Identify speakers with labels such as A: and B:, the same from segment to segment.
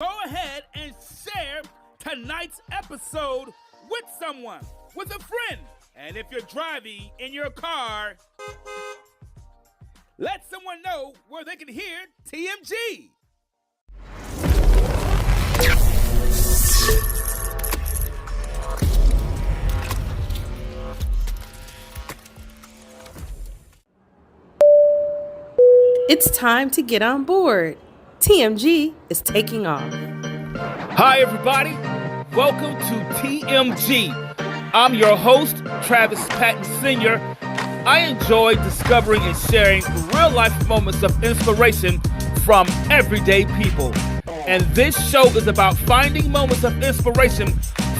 A: Go ahead and share tonight's episode with someone, with a friend. And if you're driving in your car, let someone know where they can hear TMG.
B: It's time to get on board. TMG is taking off.
A: Hi, everybody. Welcome to TMG. I'm your host, Travis Patton Sr. I enjoy discovering and sharing real-life moments of inspiration from everyday people. And this show is about finding moments of inspiration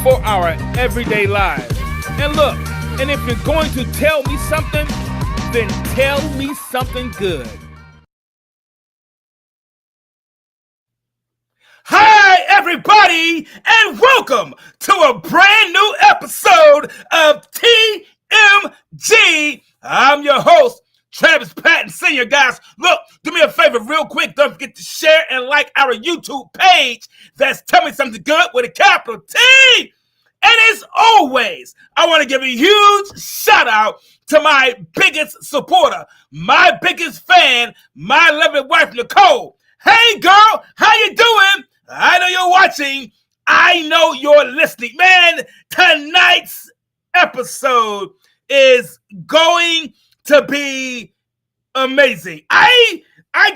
A: for our everyday lives. And look, and if you're going to tell me something, then tell me something good. Hi, everybody, and welcome to a brand new episode of TMG. I'm your host, Travis Patton Sr. Guys, look, do me a favor real quick. Don't forget to share and like our YouTube page. That's Tell Me Something Good with a capital T. And as always, I want to give a huge shout out to my biggest supporter, my biggest fan, my lovely wife, Nicole. Hey, girl, how you doing? I know you're watching. I know you're listening. Man, tonight's episode is going to be amazing. I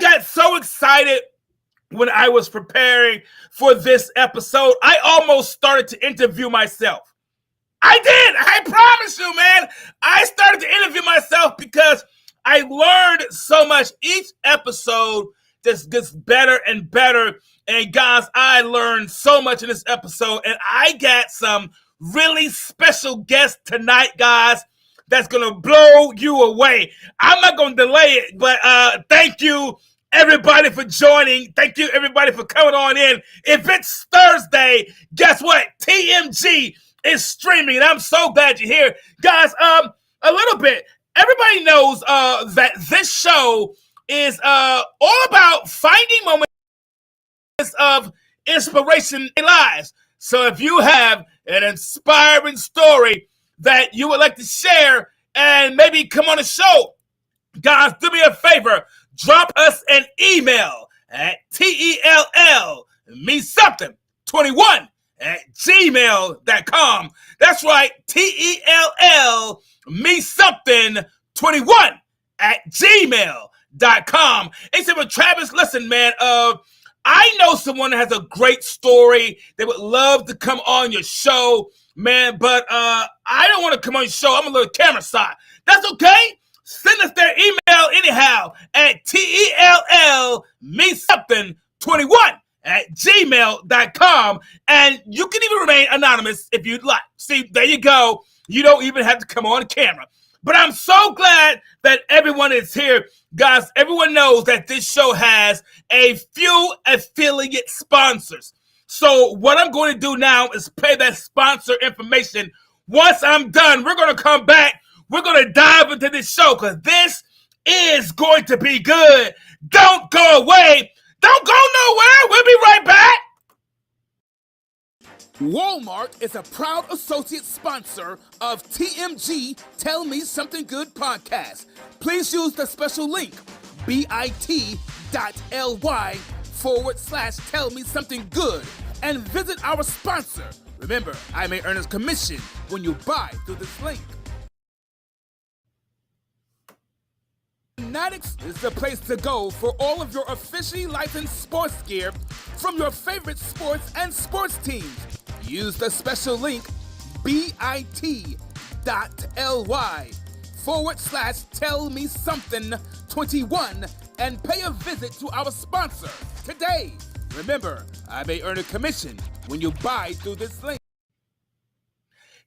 A: got so excited when I was preparing for this episode. I almost started to interview myself. I did. I promise you, man. I started to interview myself because I learned so much. Each episode just gets better and better. And guys, I learned so much in this episode, and I got some really special guests tonight, guys, that's going to blow you away. I'm not going to delay it, but thank you, everybody, for joining. Thank you, everybody, for coming on in. If it's Thursday, guess what? TMG is streaming, and I'm so glad you're here. Guys, a little bit. Everybody knows that this show is all about finding moments of inspiration in lives. So if you have an inspiring story that you would like to share and maybe come on the show, guys, do me a favor. Drop us an email at tellmesomething21@gmail.com. That's right, tellmesomething21@gmail.com. Hey, so Travis, listen, man, I know someone that has a great story. They would love to come on your show, man, but I don't want to come on your show. I'm a little camera shy. That's okay. Send us their email anyhow at tellmesomething21@gmail.com, and you can even remain anonymous if you'd like. See, there you go. You don't even have to come on camera. But I'm so glad that everyone is here. Guys, everyone knows that this show has a few affiliate sponsors. So what I'm going to do now is play that sponsor information. Once I'm done, we're going to come back. We're going to dive into this show because this is going to be good. Don't go away. Don't go nowhere. We'll be right back. Walmart is a proud associate sponsor of TMG Tell Me Something Good podcast. Please use the special link bit.ly/Tell Me Something Good and visit our sponsor. Remember, I may earn a commission when you buy through this link. Fanatics is the place to go for all of your officially licensed sports gear from your favorite sports and sports teams. Use the special link bit.ly/Tell Me Something 21 and pay a visit to our sponsor today. Remember, I may earn a commission when you buy through this link.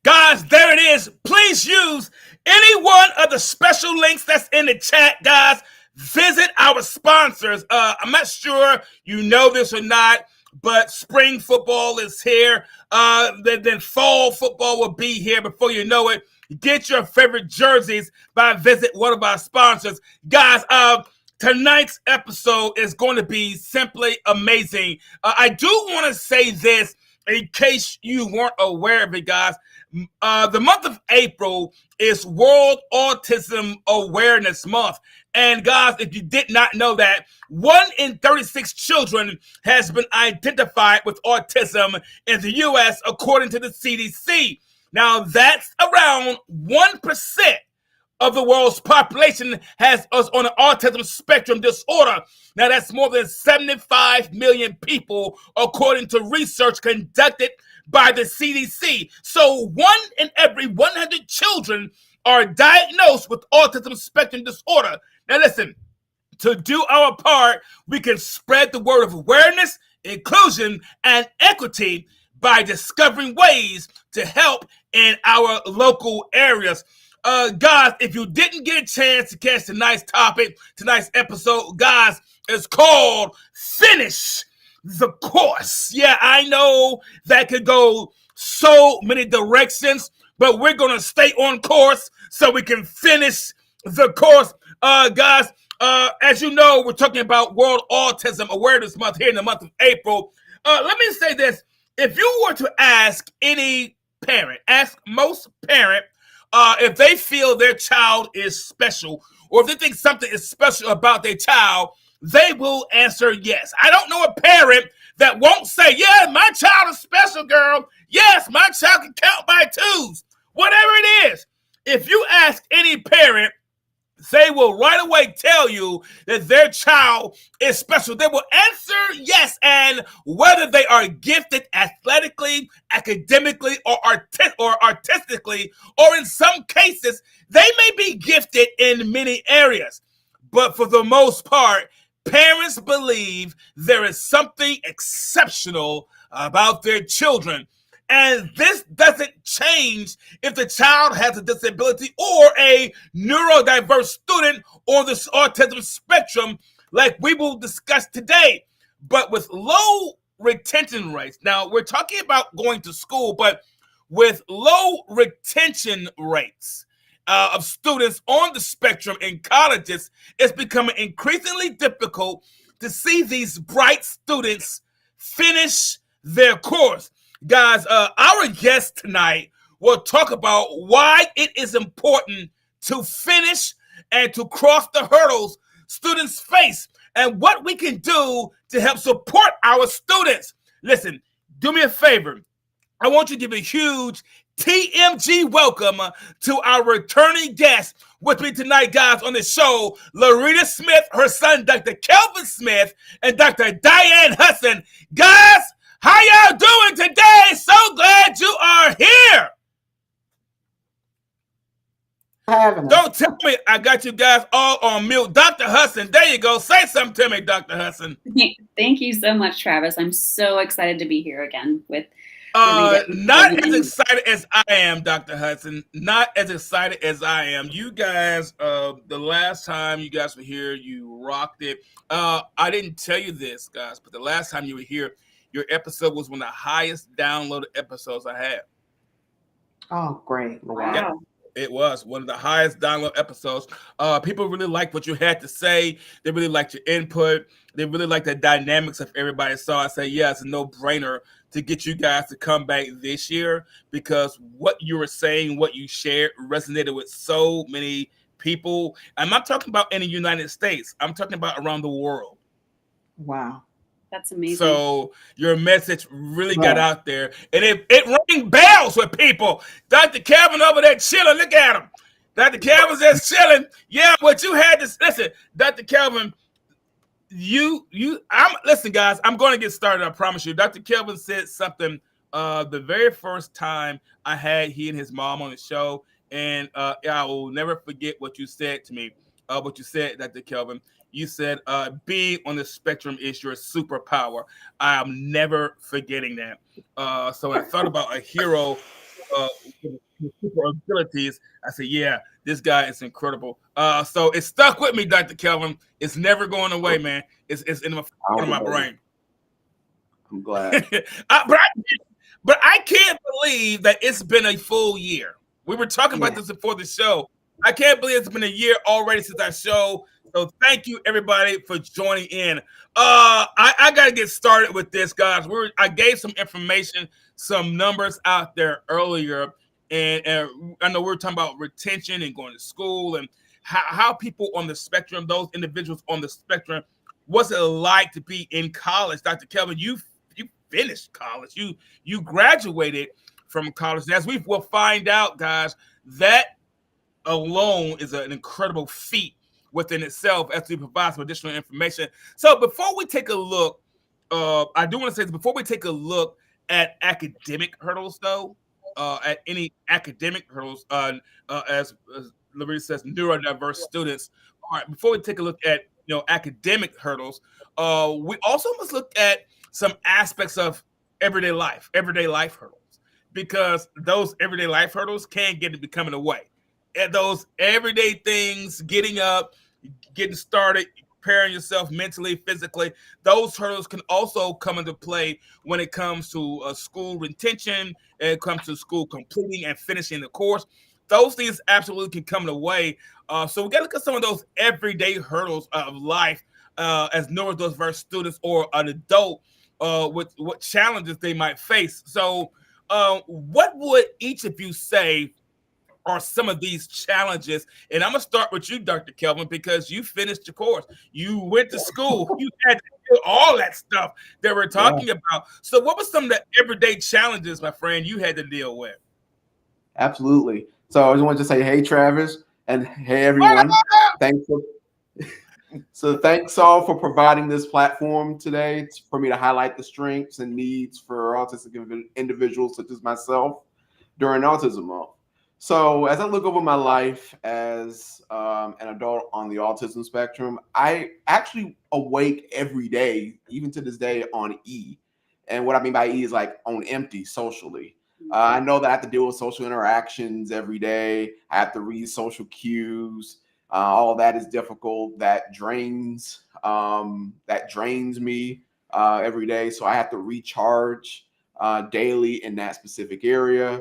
A: Guys, there it is. Please use any one of the special links that's in the chat, guys. Visit our sponsors. I'm not sure you know this or not, but spring football is here. Then fall football will be here before you know it. Get your favorite jerseys by visit one of our sponsors. Guys, Tonight's episode is going to be simply amazing. I do want to say this in case you weren't aware of it, guys. The month of April is World Autism Awareness Month. And guys, if you did not know that, 1 in 36 children has been identified with autism in the U.S. according to the CDC. Now, that's around 1% of the world's population has us on an autism spectrum disorder. Now, that's more than 75 million people, according to research conducted by the CDC. So 1 in every 100 children are diagnosed with autism spectrum disorder. Now, listen, to do our part, we can spread the word of awareness, inclusion, and equity by discovering ways to help in our local areas. Guys, if you didn't get a chance to catch tonight's topic, tonight's episode, guys, it's called Finish the Course. Yeah, I know that could go so many directions, but we're going to stay on course so we can finish the course. Guys, as you know, we're talking about World Autism Awareness Month here in the month of April. Let me say this. If you were to ask any parent, ask most parents, if they feel their child is special, or if they think something is special about their child, they will answer yes. I don't know a parent that won't say, yeah, my child is special, girl. Yes, my child can count by twos. Whatever it is. If you ask any parent, they will right away tell you that their child is special. They will answer yes, and whether they are gifted athletically, academically, or artistically, or in some cases, they may be gifted in many areas. But for the most part, parents believe there is something exceptional about their children. And this doesn't change if the child has a disability or a neurodiverse student on the autism spectrum, like we will discuss today. But with low retention rates, now we're talking about going to school, but with low retention rates of students on the spectrum in colleges, it's becoming increasingly difficult to see these bright students finish their course. Guys, our guest tonight will talk about why it is important to finish and to cross the hurdles students face and what we can do to help support our students. Listen, do me a favor. I want you to give a huge TMG welcome to our returning guest with me tonight, guys, on the show, Loretta Smith, her son, Dr. Kelvin Smith, and Dr. Diane Hudson. Guys, how y'all doing today? So glad you are here. Don't tell me I got you guys all on mute. Dr. Hudson, there you go. Say something to me, Dr. Hudson.
C: Thank you so much, Travis. I'm so excited to be here again with
A: not as excited as I am, Dr. Hudson. Not as excited as I am. You guys, the last time you guys were here, you rocked it. I didn't tell you this, guys, but the last time you were here, your episode was one of the highest downloaded episodes I had.
D: Oh, great.
C: Wow.
A: Yeah, it was one of the highest download episodes. People really liked what you had to say. They really liked your input. They really liked the dynamics of everybody. So I say, yeah, it's a no-brainer to get you guys to come back this year because what you were saying, what you shared resonated with so many people. I'm not talking about in the United States. I'm talking about around the world.
D: Wow.
C: That's amazing.
A: So your message really got out there, and it rang bells with people. Dr. Kelvin over there chilling. Look at him. Dr. Kelvin's just chilling. Yeah, what you had to listen, Dr. Kelvin. Listen, guys. I'm going to get started. I promise you. Dr. Kelvin said something the very first time I had he and his mom on the show, and I will never forget what you said to me. What you said, Dr. Kelvin. You said being on the spectrum is your superpower. I am never forgetting that. So I thought about a hero with super abilities. I said, yeah, this guy is incredible. So it stuck with me, Dr. Kelvin. It's never going away, man. It's in my brain.
D: I'm glad.
A: But I can't believe that it's been a full year. We were talking about this before the show. I can't believe it's been a year already since our show. So thank you everybody for joining in. I gotta get started with this, guys. I gave some information, some numbers out there earlier, and I know we were talking about retention and going to school and how people on the spectrum, those individuals on the spectrum, what's it like to be in college? Dr. Kelvin, you finished college, you graduated from college. And as we will find out, guys, that alone is an incredible feat within itself as we provide some additional information. So before we take a look, I do want to say this, before we take a look at academic hurdles, though, at any academic hurdles, as Larissa says, neurodiverse students. All right, before we take a look at academic hurdles, we also must look at some aspects of everyday life hurdles, because those everyday life hurdles can get to becoming a way. And those everyday things, getting up, getting started, preparing yourself mentally, physically, those hurdles can also come into play when it comes to school retention, and it comes to school completing and finishing the course. Those things absolutely can come in the way. So we got to look at some of those everyday hurdles of life as neurodiverse students or an adult with what challenges they might face. So what would each of you say are some of these challenges? And I'm gonna start with you, Dr. Kelvin, because you finished your course. You went to school. You had to do all that stuff that we're talking about. So what were some of the everyday challenges, my friend, you had to deal with?
E: Absolutely. So I just wanted to say, hey, Travis, and hey, everyone. Thanks all for providing this platform today for me to highlight the strengths and needs for autistic individuals such as myself during Autism Month. So as I look over my life as an adult on the autism spectrum, I actually awake every day, even to this day, on E. And what I mean by E is like on empty socially. I know that I have to deal with social interactions every day. I have to read social cues. All of that is difficult. That drains me every day. So I have to recharge daily in that specific area.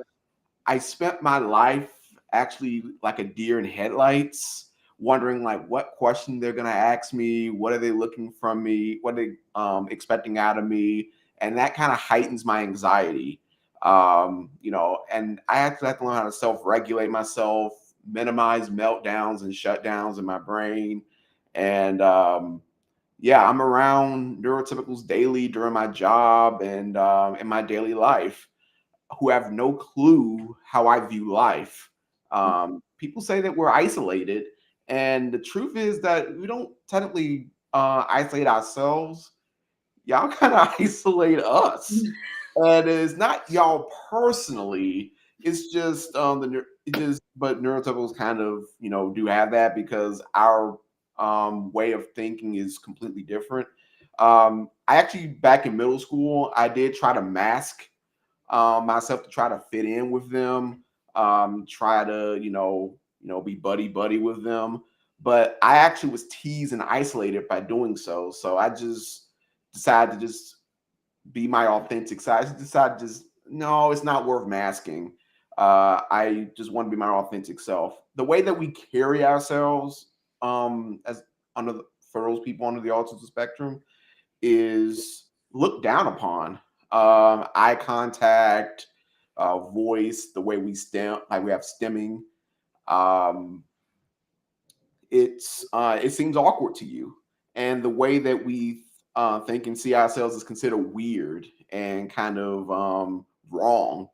E: I spent my life actually like a deer in headlights, wondering like what question they're gonna ask me, what are they looking from me, what are they expecting out of me, and that kind of heightens my anxiety. And I actually have to learn how to self-regulate myself, minimize meltdowns and shutdowns in my brain, and I'm around neurotypicals daily during my job and in my daily life, who have no clue how I view life. People say that we're isolated, and the truth is that we don't technically isolate ourselves. Y'all kind of isolate us, and it's not y'all personally. It's just but neurotypicals kind of do have that because our way of thinking is completely different. I actually back in middle school, I did try to mask myself to try to fit in with them, try to be buddy with them. But I actually was teased and isolated by doing so. So I just decided to just be my authentic self. I decided just no, it's not worth masking. I just want to be my authentic self. The way that we carry ourselves as for those people under the autism spectrum is looked down upon. Eye contact, voice, the way we stem, like we have stemming. It seems awkward to you, and the way that we think and see ourselves is considered weird and kind of wrong.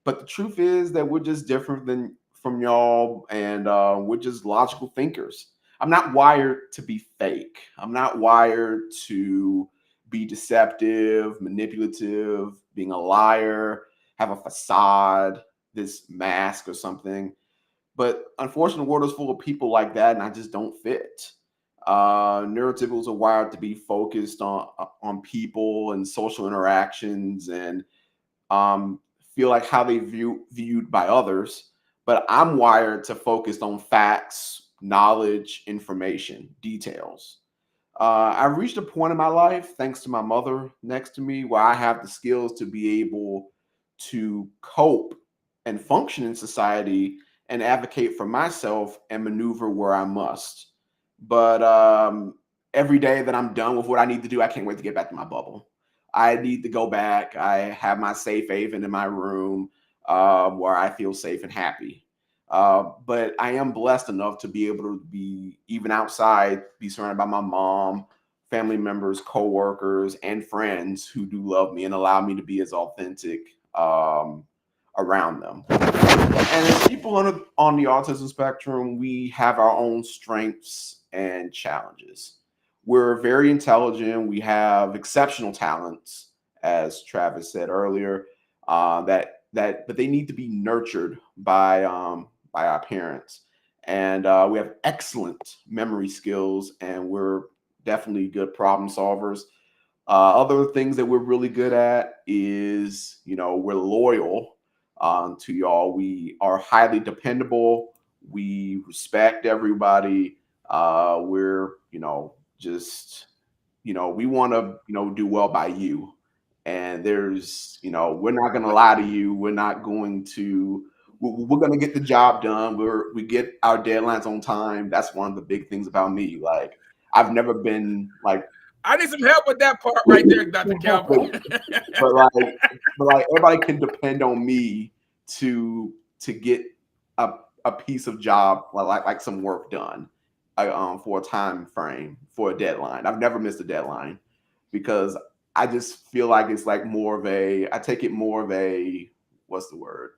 E: But the truth is that we're just different than from y'all, and we're just logical thinkers. I'm not wired to be fake. I'm not wired to be deceptive, manipulative, being a liar, have a facade, this mask or something. But unfortunately, the world is full of people like that, and I just don't fit. Neurotypicals are wired to be focused on people and social interactions and feel like how they viewed by others. But I'm wired to focus on facts, knowledge, information, details. I've reached a point in my life, thanks to my mother next to me, where I have the skills to be able to cope and function in society and advocate for myself and maneuver where I must. But every day that I'm done with what I need to do, I can't wait to get back to my bubble. I need to go back. I have my safe haven in my room where I feel safe and happy. But I am blessed enough to be able to be, even outside, be surrounded by my mom, family members, coworkers, and friends who do love me and allow me to be as authentic around them. And as people on the autism spectrum, we have our own strengths and challenges. We're very intelligent. We have exceptional talents, as Travis said earlier. But they need to be nurtured by our parents. And we have excellent memory skills, and we're definitely good problem solvers. Other things that we're really good at is, we're loyal to y'all. We are highly dependable. We respect everybody. We're, we want to, do well by you. And there's, we're not going to lie to you. We're going to get the job done. We get our deadlines on time. That's one of the big things about me. Like, I've never been like,
A: I need some help with that part right there, Dr. Kelvin.
E: but like everybody can depend on me to get a piece of job, like some work done for a time frame, for a deadline. I've never missed a deadline because I just feel like it's like I take it more of a, what's the word?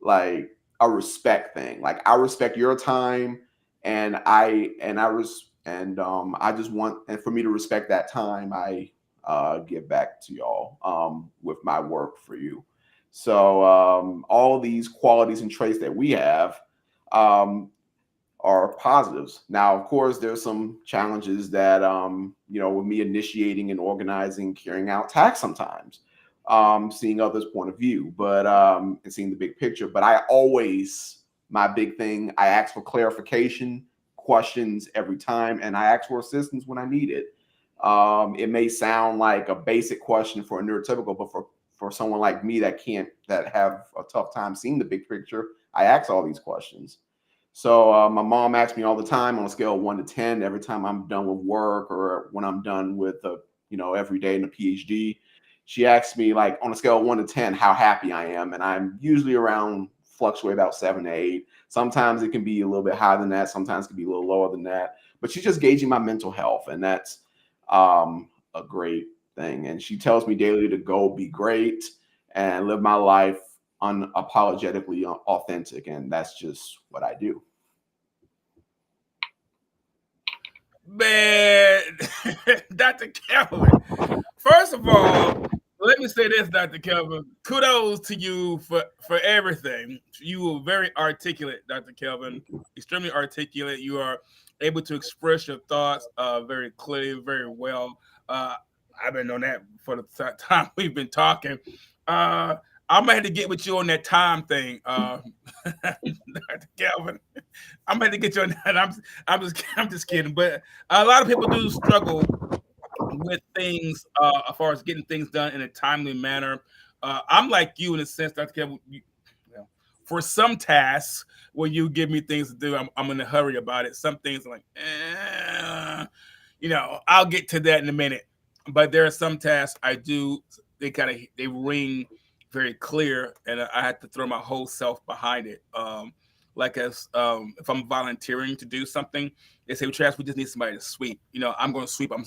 E: Like a respect thing. Like, I respect your time, and I just want, and for me to respect that time, I give back to y'all with my work for you. So all these qualities and traits that we have are positives. Now, of course, there's some challenges that with me initiating and organizing, carrying out tasks sometimes, seeing others' point of view, but and seeing the big picture. But my big thing, I ask for clarification questions every time, and I ask for assistance when I need it. It may sound like a basic question for a neurotypical, but for someone like me that have a tough time seeing the big picture, I ask all these questions. So my mom asks me all the time on a scale of 1 to 10, every time I'm done with work or when I'm done with every day in the PhD, she asks me, like, on a scale of 1 to 10, how happy I am. And I'm usually fluctuate about 7 to 8. Sometimes it can be a little bit higher than that. Sometimes it can be a little lower than that. But she's just gauging my mental health, and that's a great thing. And she tells me daily to go be great and live my life unapologetically authentic, and that's just what I do.
A: Man, Dr. Kelvin, first of all, let me say this, Dr. Kelvin. Kudos to you for everything. You were very articulate, Dr. Kelvin. Extremely articulate. You are able to express your thoughts very clearly, very well. I've been on that for the time we've been talking. I'm gonna have to get with you on that time thing, Dr. Kelvin. I'm gonna have to get you on that. I'm just kidding. But a lot of people do struggle with things as far as getting things done in a timely manner. I'm like you in a sense, Dr. Kelvin. For some tasks, when you give me things to do, I'm in a hurry about it. Some things are like, I'll get to that in a minute. But there are some tasks I do. They ring very clear, and I had to throw my whole self behind it. If I'm volunteering to do something, they say, Travis, we just need somebody to sweep. I'm going to sweep. I'm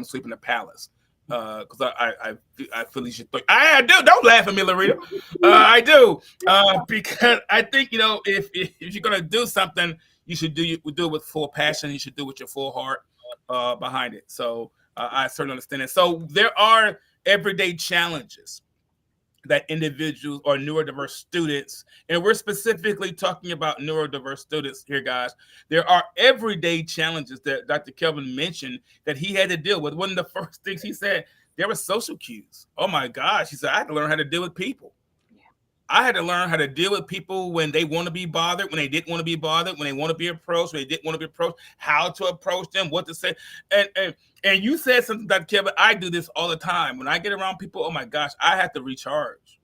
A: sweeping the palace because I feel you should. I do. Don't laugh at me, Larita. I do because I think if you're going to do something, you should do it with full passion. You should do it with your full heart behind it. So I certainly understand it. So there are everyday challenges that individuals or neurodiverse students, and we're specifically talking about neurodiverse students here, guys. There are everyday challenges that Dr. Kelvin mentioned that he had to deal with. One of the first things he said, there were social cues. Oh my gosh, he said, I had to learn how to deal with people. I had to learn how to deal with people when they want to be bothered, when they didn't want to be bothered, when they want to be approached, when they didn't want to be approached, how to approach them, what to say. And you said something, Dr. Kevin, I do this all the time. When I get around people, oh my gosh, I have to recharge.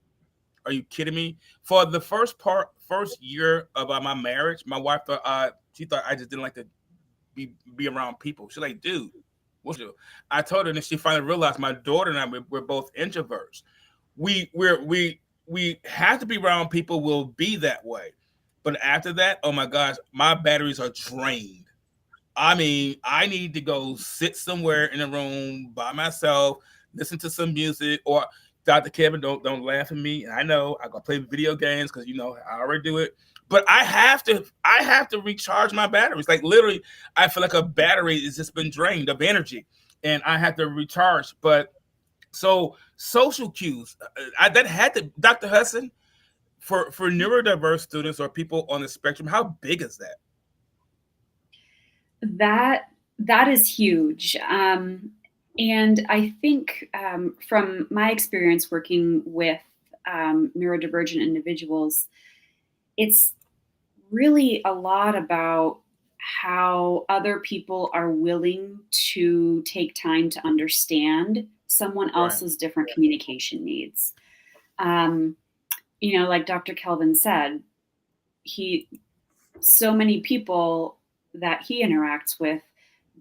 A: Are you kidding me? For the first first year of my marriage, my wife thought she thought I just didn't like to be around people. She's like, dude, what's you? I told her, and then she finally realized my daughter and I we're both introverts. We have to be around people. Will be that way, but after that, oh my gosh, my batteries are drained. I mean, I need to go sit somewhere in a room by myself, listen to some music, or Dr. Kevin, don't laugh at me. I know I gotta play video games because I already do it. But I have to recharge my batteries. Like literally, I feel like a battery has just been drained of energy, and I have to recharge. But so social cues, that had to, Dr. Hudson, for neurodiverse students or people on the spectrum, how big is that?
C: That is huge. And I think from my experience working with neurodivergent individuals, it's really a lot about how other people are willing to take time to understand someone else's different communication needs. Like Dr. Kelvin said, so many people that he interacts with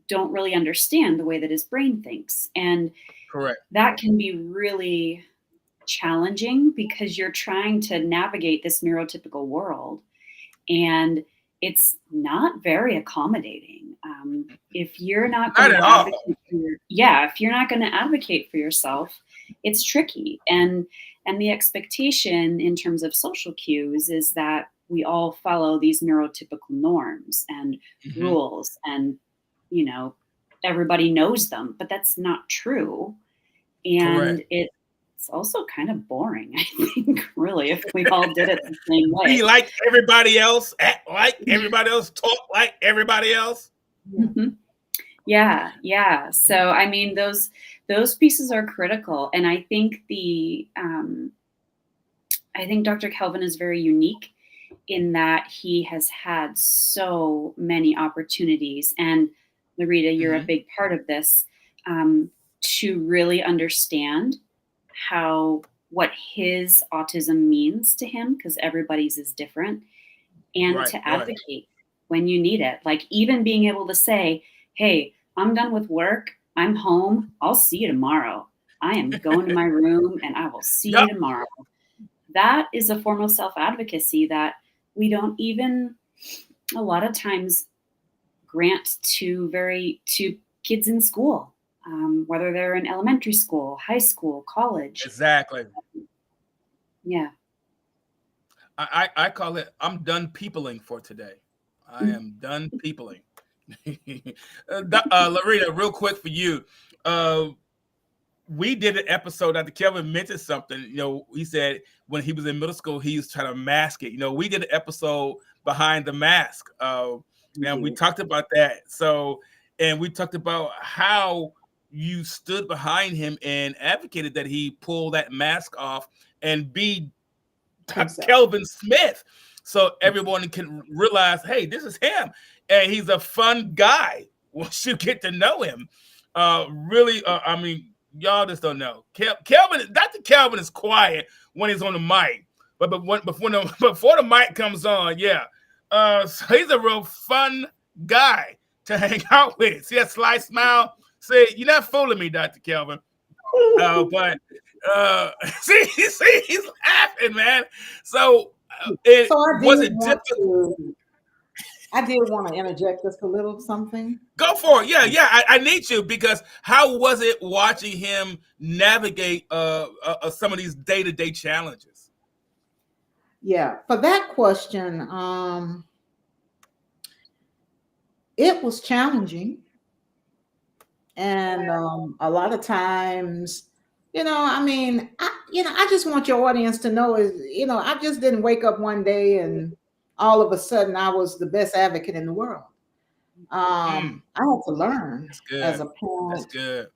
C: don't really understand the way that his brain thinks. And
A: Correct.
C: That can be really challenging because you're trying to navigate this neurotypical world and it's not very accommodating. If you're not going to advocate if you're not going to advocate for yourself, it's tricky. And the expectation in terms of social cues is that we all follow these neurotypical norms and rules, and everybody knows them, but that's not true. And it's also kind of boring, I think, really, if we all did it the same way.
A: Be like everybody else, act like everybody else, talk like everybody else.
C: Mm-hmm. Yeah. So, I mean, those pieces are critical. And I think I think Dr. Kelvin is very unique in that he has had so many opportunities. And Larita, you're a big part of this, to really understand what his autism means to him, because everybody's is different, and to advocate when you need it. Like even being able to say, hey, I'm done with work. I'm home. I'll see you tomorrow. I am going to my room and I will see you tomorrow. That is a form of self-advocacy that we don't even a lot of times grant to kids in school, whether they're in elementary school, high school, college.
A: Exactly.
C: Yeah.
A: I call it, I'm done peopling for today. I am done peopling. Larita, real quick for you. We did an episode after Kelvin mentioned something. He said when he was in middle school, he was trying to mask it. We did an episode behind the mask. And we talked about that. So, and we talked about how you stood behind him and advocated that he pull that mask off and be Kelvin Smith. So everyone can realize, hey, this is him. And he's a fun guy once you get to know him. Really, I mean, y'all just don't know. Dr. Kelvin is quiet when he's on the mic. But before the mic comes on, so he's a real fun guy to hang out with. See that sly smile? Say, you're not fooling me, Dr. Kelvin. See, he's laughing, man. So
D: I did want to interject just a little something.
A: Go for it. Yeah. I need you, because how was it watching him navigate some of these day-to-day challenges?
D: Yeah, for that question, it was challenging. And a lot of times, I just want your audience to know I just didn't wake up one day and all of a sudden I was the best advocate in the world. I had to learn as a parent.
A: That's good.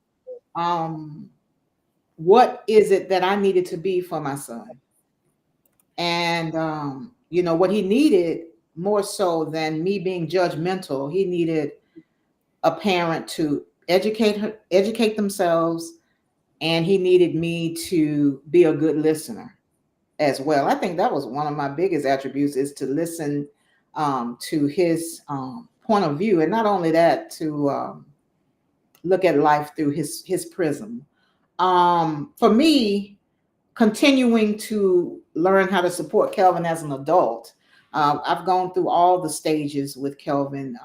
D: What is it that I needed to be for my son? And, what he needed more so than me being judgmental, he needed a parent to educate themselves, and he needed me to be a good listener as well. I think that was one of my biggest attributes, is to listen to his point of view, and not only that, to look at life through his prism. For me, continuing to learn how to support Kelvin as an adult, I've gone through all the stages with Kelvin,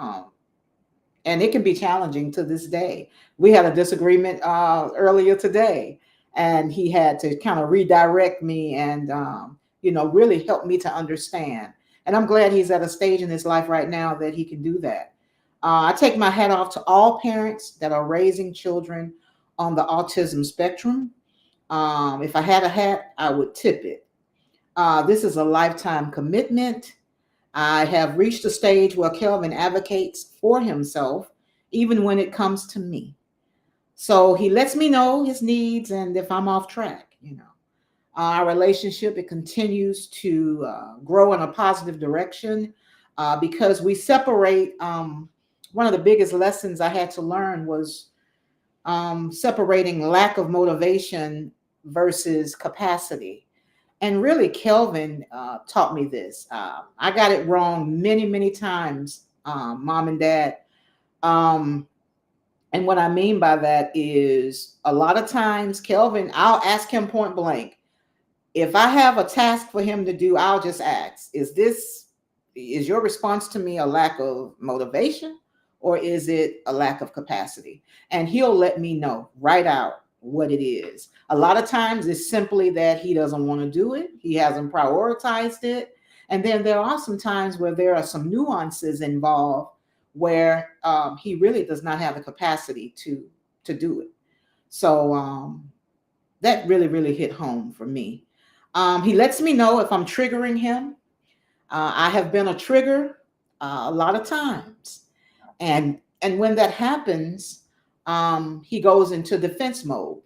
D: and it can be challenging to this day. We had a disagreement earlier today, and he had to kind of redirect me and really help me to understand. And I'm glad he's at a stage in his life right now that he can do that. I take my hat off to all parents that are raising children on the autism spectrum. If I had a hat, I would tip it. This is a lifetime commitment. I have reached a stage where Kelvin advocates for himself, even when it comes to me. So he lets me know his needs and if I'm off track. Our relationship, it continues to grow in a positive direction because we separate. One of the biggest lessons I had to learn was separating lack of motivation versus capacity. And really, Kelvin taught me this. I got it wrong many, many times, Mom and Dad. And what I mean by that is, a lot of times, Kelvin, I'll ask him point blank. If I have a task for him to do, I'll just ask, is your response to me a lack of motivation, or is it a lack of capacity? And he'll let me know right out what it is. A lot of times it's simply that he doesn't want to do it. He hasn't prioritized it. And then there are some times where there are some nuances involved where he really does not have the capacity to do it. So that really, really hit home for me. He lets me know if I'm triggering him. I have been a trigger a lot of times. And when that happens, he goes into defense mode.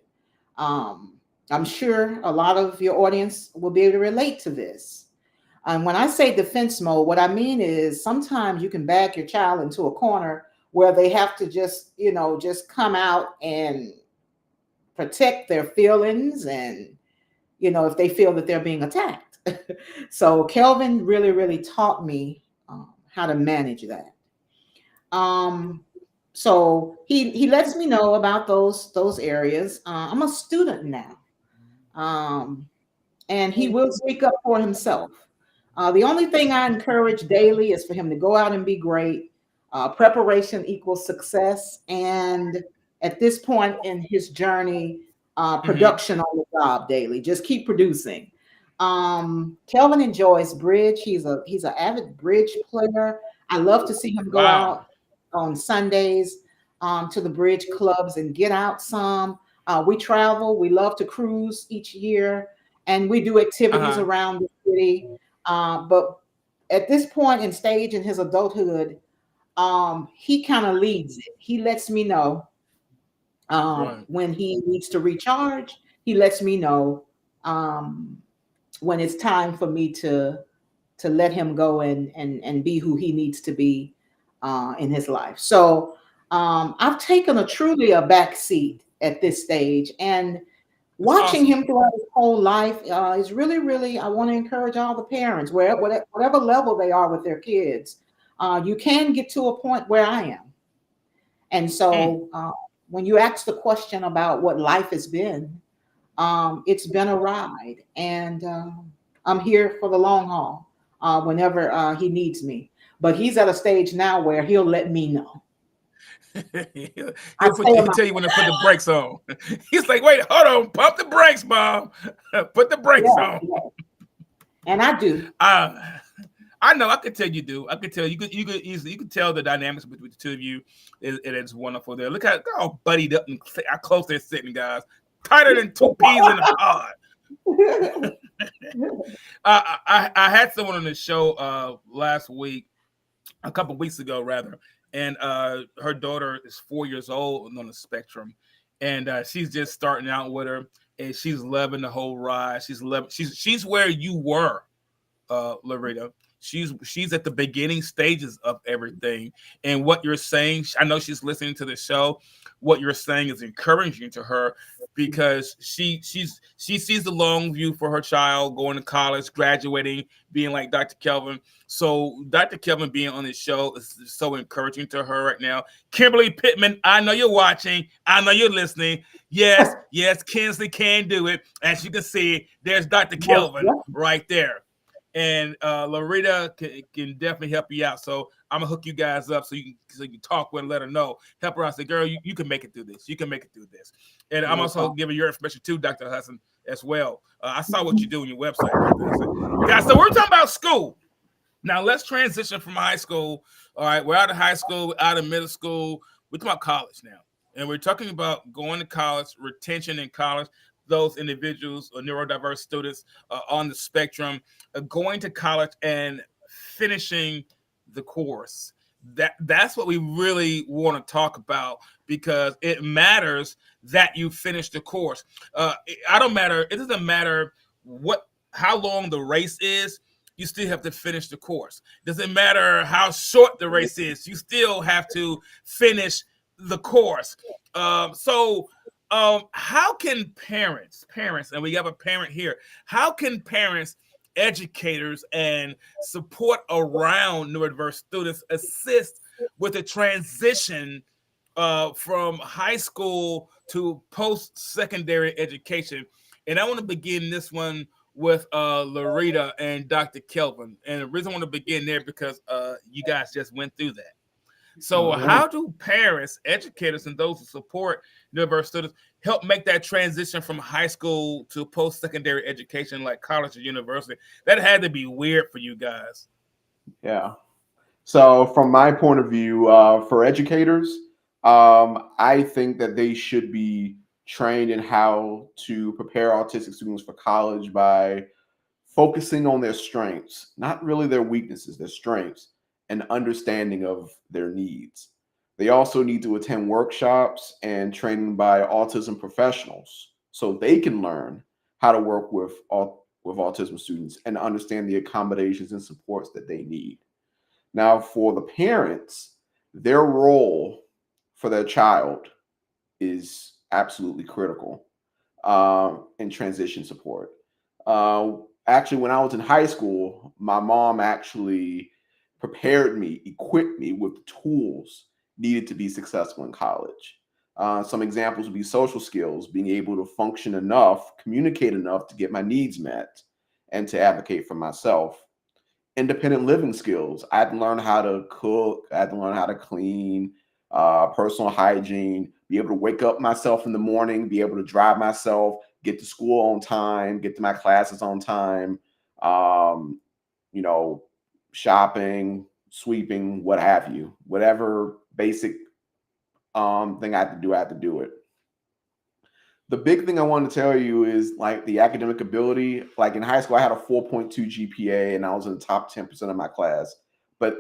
D: I'm sure a lot of your audience will be able to relate to this. And when I say defense mode, what I mean is sometimes you can back your child into a corner where they have to just come out and protect their feelings, and if they feel that they're being attacked. So Kelvin really, really taught me how to manage that. So he lets me know about those areas. I'm a student now, and he will speak up for himself. The only thing I encourage daily is for him to go out and be great. Preparation equals success, and at this point in his journey, production on the job daily. Just keep producing. Kelvin enjoys bridge. He's an avid bridge player. I love to see him go out on Sundays to the bridge clubs and get out some. We travel. We love to cruise each year, and we do activities around the city. But at this point in stage in his adulthood, he kind of leads it. He lets me know when he needs to recharge. He lets me know when it's time for me to let him go and be who he needs to be in his life. So I've taken truly a back seat at this stage, and watching him throughout his whole life is really, really, I want to encourage all the parents, whatever level they are with their kids, you can get to a point where I am. And so when you ask the question about what life has been, it's been a ride, and I'm here for the long haul whenever he needs me. But he's at a stage now where he'll let me know.
A: he'll tell you when to put the brakes on. He's like, wait, hold on, pump the brakes, Mom. Put the brakes on.
D: Yeah. And I do.
A: I know. I could tell you do. I could tell you could easily. You could tell the dynamics between the two of you. It's wonderful there. Look how buddied up and how close they're sitting, guys. Tighter than two peas in a pod. I had someone on the show last week, a couple weeks ago rather, and her daughter is 4 years old and on the spectrum, and she's just starting out with her, and she's loving the whole ride. She's where you were, Loretta. she's at the beginning stages of everything. And what you're saying, I know she's listening to the show. What you're saying is encouraging to her because she sees the long view for her child going to college, graduating, being like Dr. Kelvin. So Dr. Kelvin being on this show is so encouraging to her right now. Kimberly Pittman, I know you're watching. I know you're listening. Yes, Kinsley can do it. As you can see, there's Dr. Kelvin right there. And Loretta can definitely help you out. So I'm gonna hook you guys up so you can talk with her and let her know. Help her out. Say, girl, you can make it through this. You can make it through this. And I'm also giving your information too, Dr. Hudson, as well. I saw what you do on your website, Dr. Hudson. Guys, so we're talking about school. Now let's transition from high school. All right, we're out of high school, out of middle school. We're talking about college now. And we're talking about going to college, retention in college. Those individuals or neurodiverse students on the spectrum going to college and finishing the course. That's what we really want to talk about because it matters that you finish the course. It doesn't matter how long the race is. You still have to finish the course. Doesn't matter how short the race is. You still have to finish the course. How can parents, and we have a parent here, how can parents, educators, and support around neurodiverse students assist with the transition from high school to post-secondary education? And I want to begin this one with Loretta and Dr. Kelvin. And the reason I want to begin there because you guys just went through that. So how do parents, educators, and those who support neurodiverse students help make that transition from high school to post-secondary education like college or university? That had to be weird for you guys.
E: Yeah. So from my point of view, for educators, I think that they should be trained in how to prepare autistic students for college by focusing on their strengths, not really their weaknesses, their strengths, and understanding of their needs. They also need to attend workshops and training by autism professionals so they can learn how to work with autism students and understand the accommodations and supports that they need. Now, for the parents, their role for their child is absolutely critical in transition support. Actually, when I was in high school, my mom actually prepared me, equipped me with the tools needed to be successful in college. Some examples would be social skills, being able to function enough, communicate enough to get my needs met and to advocate for myself. Independent living skills. I had to learn how to cook. I had to learn how to clean, personal hygiene, be able to wake up myself in the morning, be able to drive myself, get to school on time, get to my classes on time, shopping, sweeping, what have you. Whatever basic thing I have to do it. The big thing I want to tell you is like the academic ability. Like in high school, I had a 4.2 GPA and I was in the top 10% of my class, but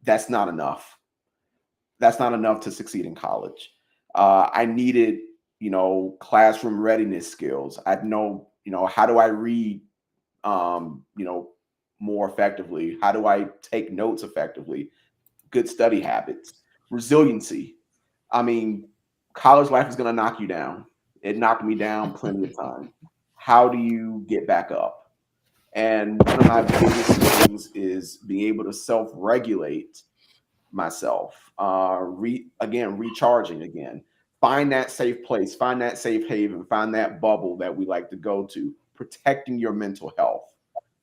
E: that's not enough. That's not enough to succeed in college. I needed, classroom readiness skills. I'd know, how do I read, more effectively? How do I take notes effectively? Good study habits, resiliency. I mean, college life is going to knock you down. It knocked me down plenty of time. How do you get back up? And one of my biggest things is being able to self-regulate myself. Recharging again. Find that safe place, find that safe haven, find that bubble that we like to go to. Protecting your mental health.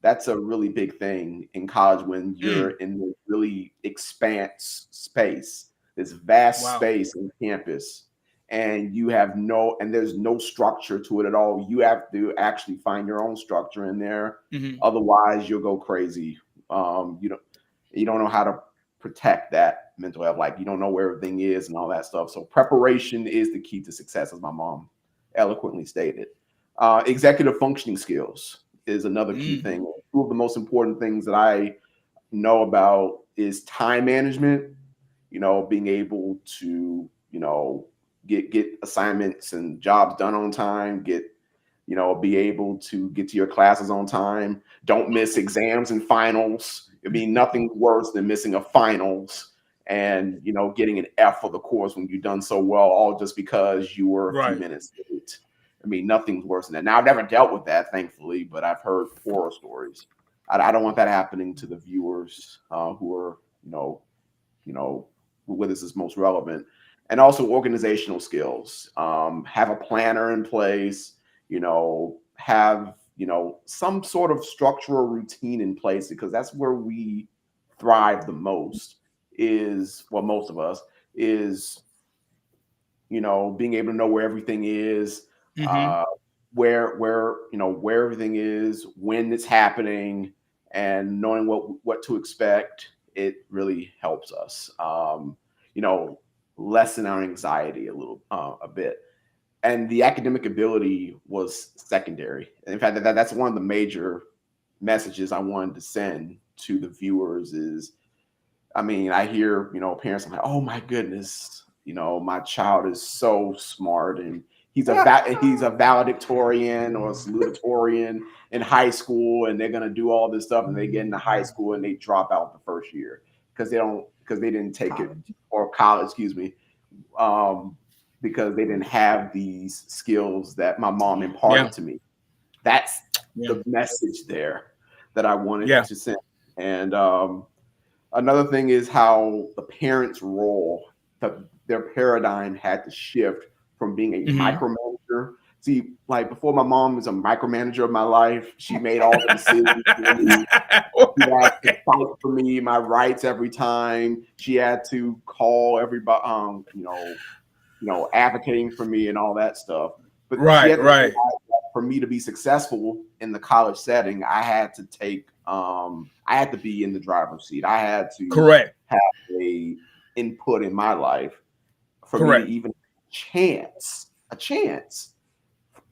E: That's a really big thing in college when you're in the really expanse space, this vast space in campus, and there's no structure to it at all. You have to actually find your own structure in there. Mm-hmm. Otherwise, you'll go crazy. You don't know how to protect that mental health. Like you don't know where everything is and all that stuff. So preparation is the key to success, as my mom eloquently stated. Executive functioning skills is another key thing. Two of the most important things that I know about is time management, being able to, get assignments and jobs done on time, get be able to get to your classes on time. Don't miss exams and finals. I mean, nothing worse than missing a finals and, getting an F for the course when you've done so well, all just because you were a few minutes late. I mean, nothing's worse than that. Now, I've never dealt with that, thankfully, but I've heard horror stories. I don't want that happening to the viewers who are, where this is most relevant. And also organizational skills. Have a planner in place, have, some sort of structural routine in place, because that's where we thrive the most most of us is, being able to know where everything is, where everything is, when it's happening, and knowing what to expect. It really helps us, lessen our anxiety a bit. And the academic ability was secondary. In fact, that's one of the major messages I wanted to send to the viewers is, I mean, I hear, parents are like, oh my goodness, my child is so smart and he's a valedictorian or a salutatorian in high school, and they're going to do all this stuff, and they get into high school and they drop out the first year because they didn't take it, or college, excuse me, because they didn't have these skills that my mom imparted to me. That's the message there that I wanted to send. And another thing is how the parents' role, their paradigm had to shift from being a micromanager. See, like before, my mom was a micromanager of my life. She made all the decisions for me. She had to fight for me, my rights every time. She had to call everybody, advocating for me and all that stuff. But she had to realize that for me to be successful in the college setting, I had to be in the driver's seat. I had to have a input in my life for me to even a chance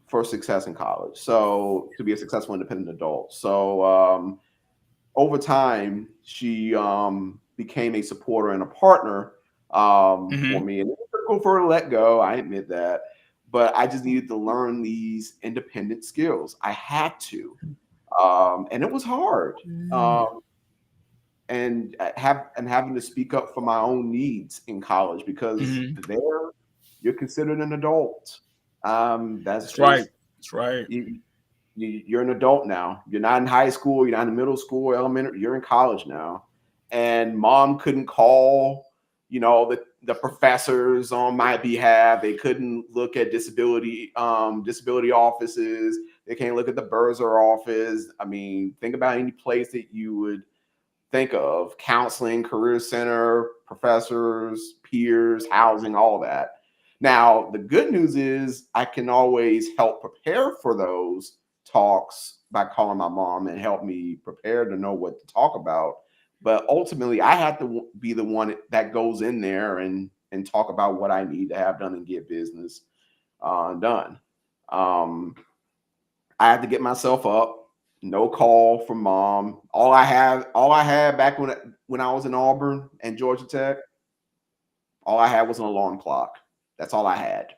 E: for success in college. So to be a successful independent adult. So over time, she became a supporter and a partner for me. And it was difficult for her to let go. I admit that. But I just needed to learn these independent skills. I had to. And it was hard. And having to speak up for my own needs in college, because there you're considered an adult. That's
A: right. That's right.
E: You're an adult now. You're not in high school. You're not in middle school, elementary. You're in college now. And mom couldn't call, the professors on my behalf. They couldn't look at disability offices. They can't look at the Bursar office. I mean, think about any place that you would think of: counseling, career center, professors, peers, housing, all that. Now, the good news is I can always help prepare for those talks by calling my mom and help me prepare to know what to talk about. But ultimately, I have to be the one that goes in there and talk about what I need to have done and get business done. I had to get myself up. No call from mom. All I had back when I was in Auburn and Georgia Tech, all I had was an alarm clock. That's all I had.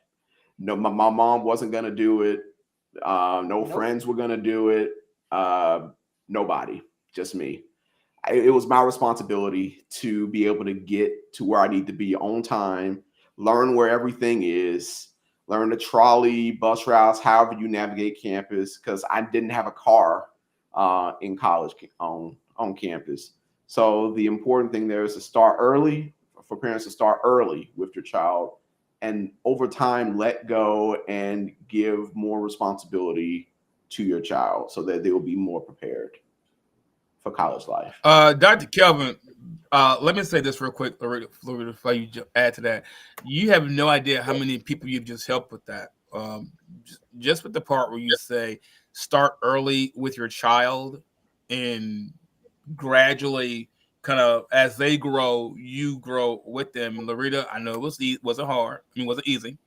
E: No, my mom wasn't gonna do it. No friends were gonna do it. Nobody, just me. It was my responsibility to be able to get to where I need to be on time, learn where everything is, learn the trolley, bus routes, however you navigate campus, because I didn't have a car in college on campus. So the important thing there is to start early, for parents to start early with your child, and over time let go and give more responsibility to your child so that they will be more prepared for college life.
A: Dr. Kelvin, let me say this real quick, Loretta, before you add to that. You have no idea how many people you've just helped with that. Just with the part where you say start early with your child and gradually kind of as they grow, you grow with them. And Loretta, I know it wasn't hard. I mean, it wasn't easy.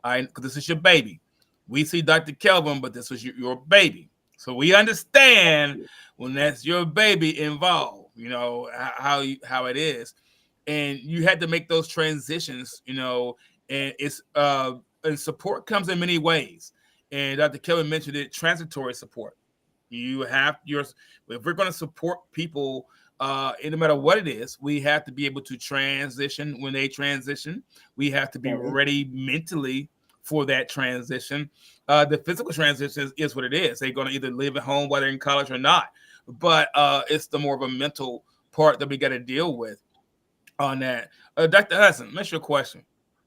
A: Because this is your baby. We see Dr. Kelvin, but this was your baby. So we understand when that's your baby involved, how it is. And you had to make those transitions, and it's and support comes in many ways. and Dr. Kelly mentioned it, transitory support. You have your, if we're going to support people, no matter what it is, we have to be able to transition when they transition. We have to be ready mentally for that transition. The physical transition is what it is. They're going to either live at home while they're in college or not. But it's the more of a mental part that we got to deal with on that. Dr. Hudson, let me ask you a question.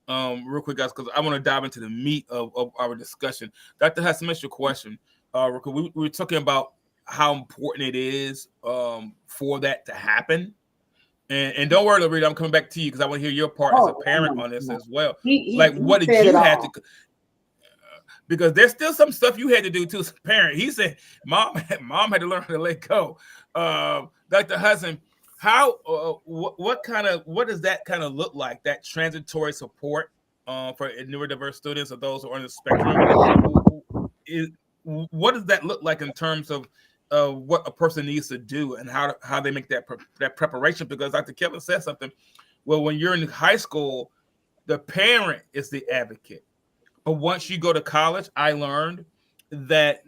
A: Real quick, guys, because I want to dive into the meat of our discussion. Dr. Hudson, let me ask you a question. We were talking about how important it is for that to happen. And don't worry, Loretta, I'm coming back to you because I want to hear your part as a parent on this as well. What did you have to? Because there's still some stuff you had to do too as a parent. He said, "Mom had to learn how to let go." Dr. Hudson, how? What does that kind of look like? That transitory support for neurodiverse students or those who are on the spectrum. What does that look like in terms of what a person needs to do and how they make that preparation? Because Dr. Kevin said something. Well, when you're in high school, the parent is the advocate. But once you go to college, I learned that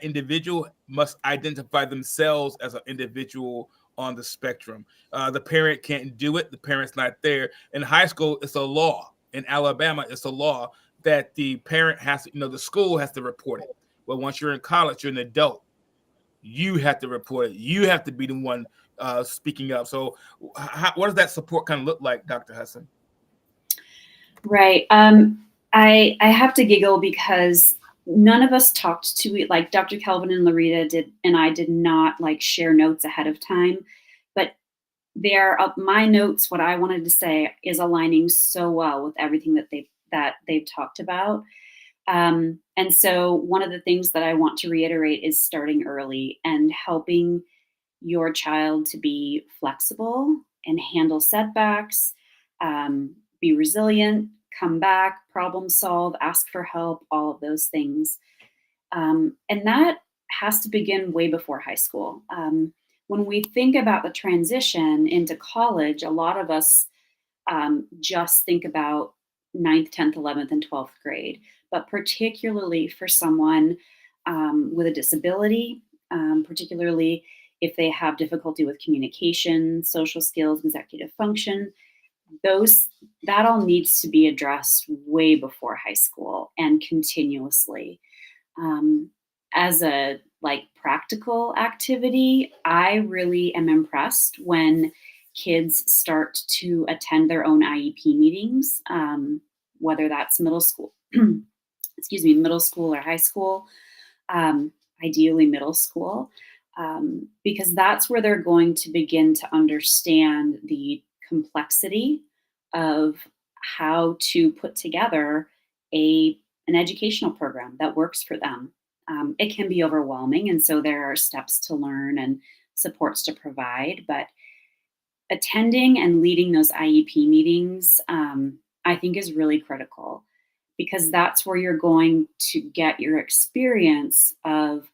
A: individual must identify themselves as an individual on the spectrum. The parent can't do it. The parent's not there. In high school, it's a law. In Alabama, it's a law that the parent has to, the school has to report it. But once you're in college, you're an adult. You have to report it. You have to be the one speaking up. So what does that support kind of look like, Dr. Hudson?
C: Right. I have to giggle because none of us talked to it. Like Dr. Kelvin and Loretta did not share notes ahead of time, but my notes, what I wanted to say is aligning so well with everything that they've talked about. And so one of the things that I want to reiterate is starting early and helping your child to be flexible and handle setbacks, be resilient, come back, problem solve, ask for help, all of those things. And that has to begin way before high school. When we think about the transition into college, a lot of us just think about 9th, 10th, 11th, and 12th grade. But particularly for someone with a disability, particularly if they have difficulty with communication, social skills, executive function, that all needs to be addressed way before high school and continuously. As a practical activity, I really am impressed when kids start to attend their own IEP meetings, whether that's middle school, middle school or high school, ideally middle school, because that's where they're going to begin to understand the complexity of how to put together an educational program that works for them. It can be overwhelming, and so there are steps to learn and supports to provide, but attending and leading those IEP meetings, I think is really critical, because that's where you're going to get your experience of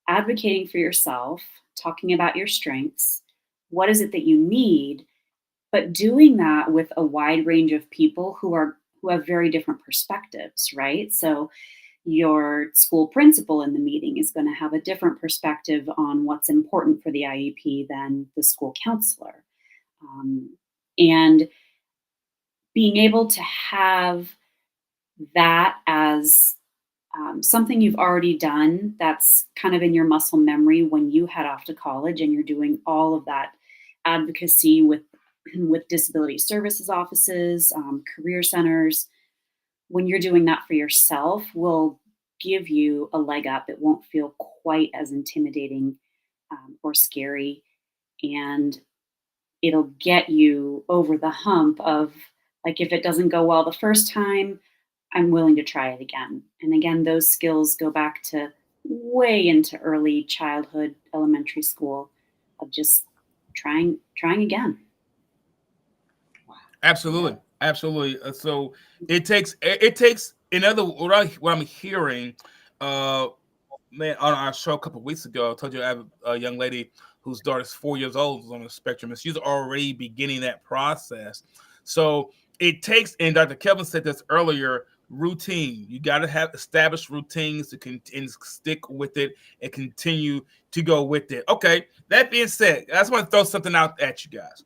C: advocating for yourself, talking about your strengths, what is it that you need, but doing that with a wide range of people who have very different perspectives, right? So your school principal in the meeting is going to have a different perspective on what's important for the IEP than the school counselor. And being able to have that as something you've already done, that's kind of in your muscle memory when you head off to college and you're doing all of that advocacy with disability services offices, career centers. When you're doing that for yourself, will give you a leg up. It won't feel quite as intimidating or scary, and it'll get you over the hump of, if it doesn't go well the first time, I'm willing to try it again. And again, those skills go back to way into early childhood, elementary school, of just trying again.
A: Absolutely. So it takes in other what I'm hearing, on our show a couple of weeks ago, I told you I have a young lady whose daughter's 4 years old, who's on the spectrum, and she's already beginning that process. So it takes, and Dr. Kelvin said this earlier, routine. You got to have established routines and stick with it and continue to go with it. Okay. That being said, I just want to throw something out at you guys.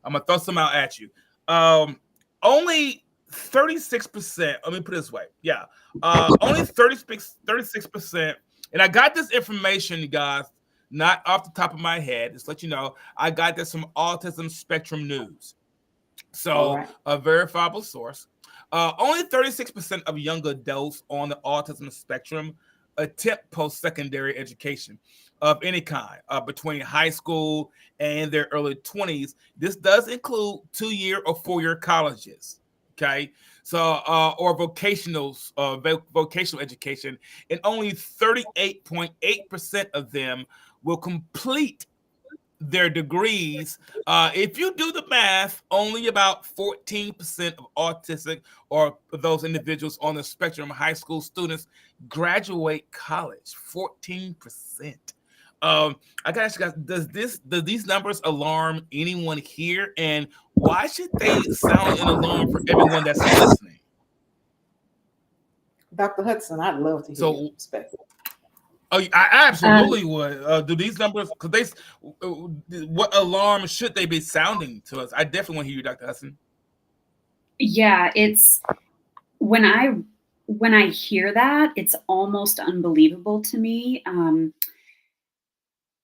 A: I'm gonna throw some out at you. Only 36%. Let me put it this way. Yeah, only 36%. And I got this information, you guys, not off the top of my head. Just let you know, I got this from Autism Spectrum News, so
D: right.
A: a verifiable source. Only 36% of young adults on the autism spectrum attempt post-secondary education of any kind between high school and their early 20s. This does include 2-year or 4-year colleges. Okay, so or vocational education, and only 38.8% of them will complete their degrees. If you do the math, only about 14% of autistic or those individuals on the spectrum, high school students, graduate college. 14%. I gotta ask you guys, do these numbers alarm anyone here? And why should they sound an alarm for everyone that's listening?
D: Dr. Hudson, I'd love to hear your perspective.
A: Oh, I absolutely would. Do these numbers, because what alarm should they be sounding to us? I definitely want to hear you, Dr. Hudson.
C: Yeah, it's when I hear that, it's almost unbelievable to me.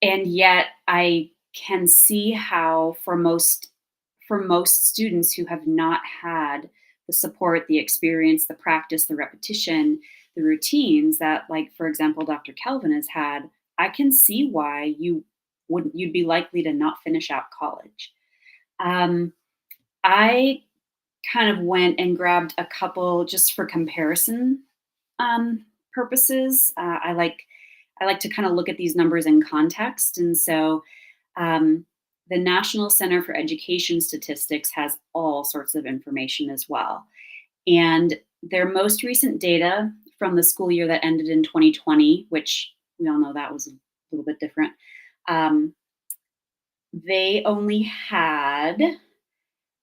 C: And yet I can see how for most students who have not had the support, the experience, the practice, the repetition, the routines that, like, for example, Dr. Kelvin has had, I can see why you'd be likely to not finish out college. I kind of went and grabbed a couple just for comparison purposes. I like to kind of look at these numbers in context. And so the National Center for Education Statistics has all sorts of information as well. And their most recent data from the school year that ended in 2020, which we all know that was a little bit different, they only had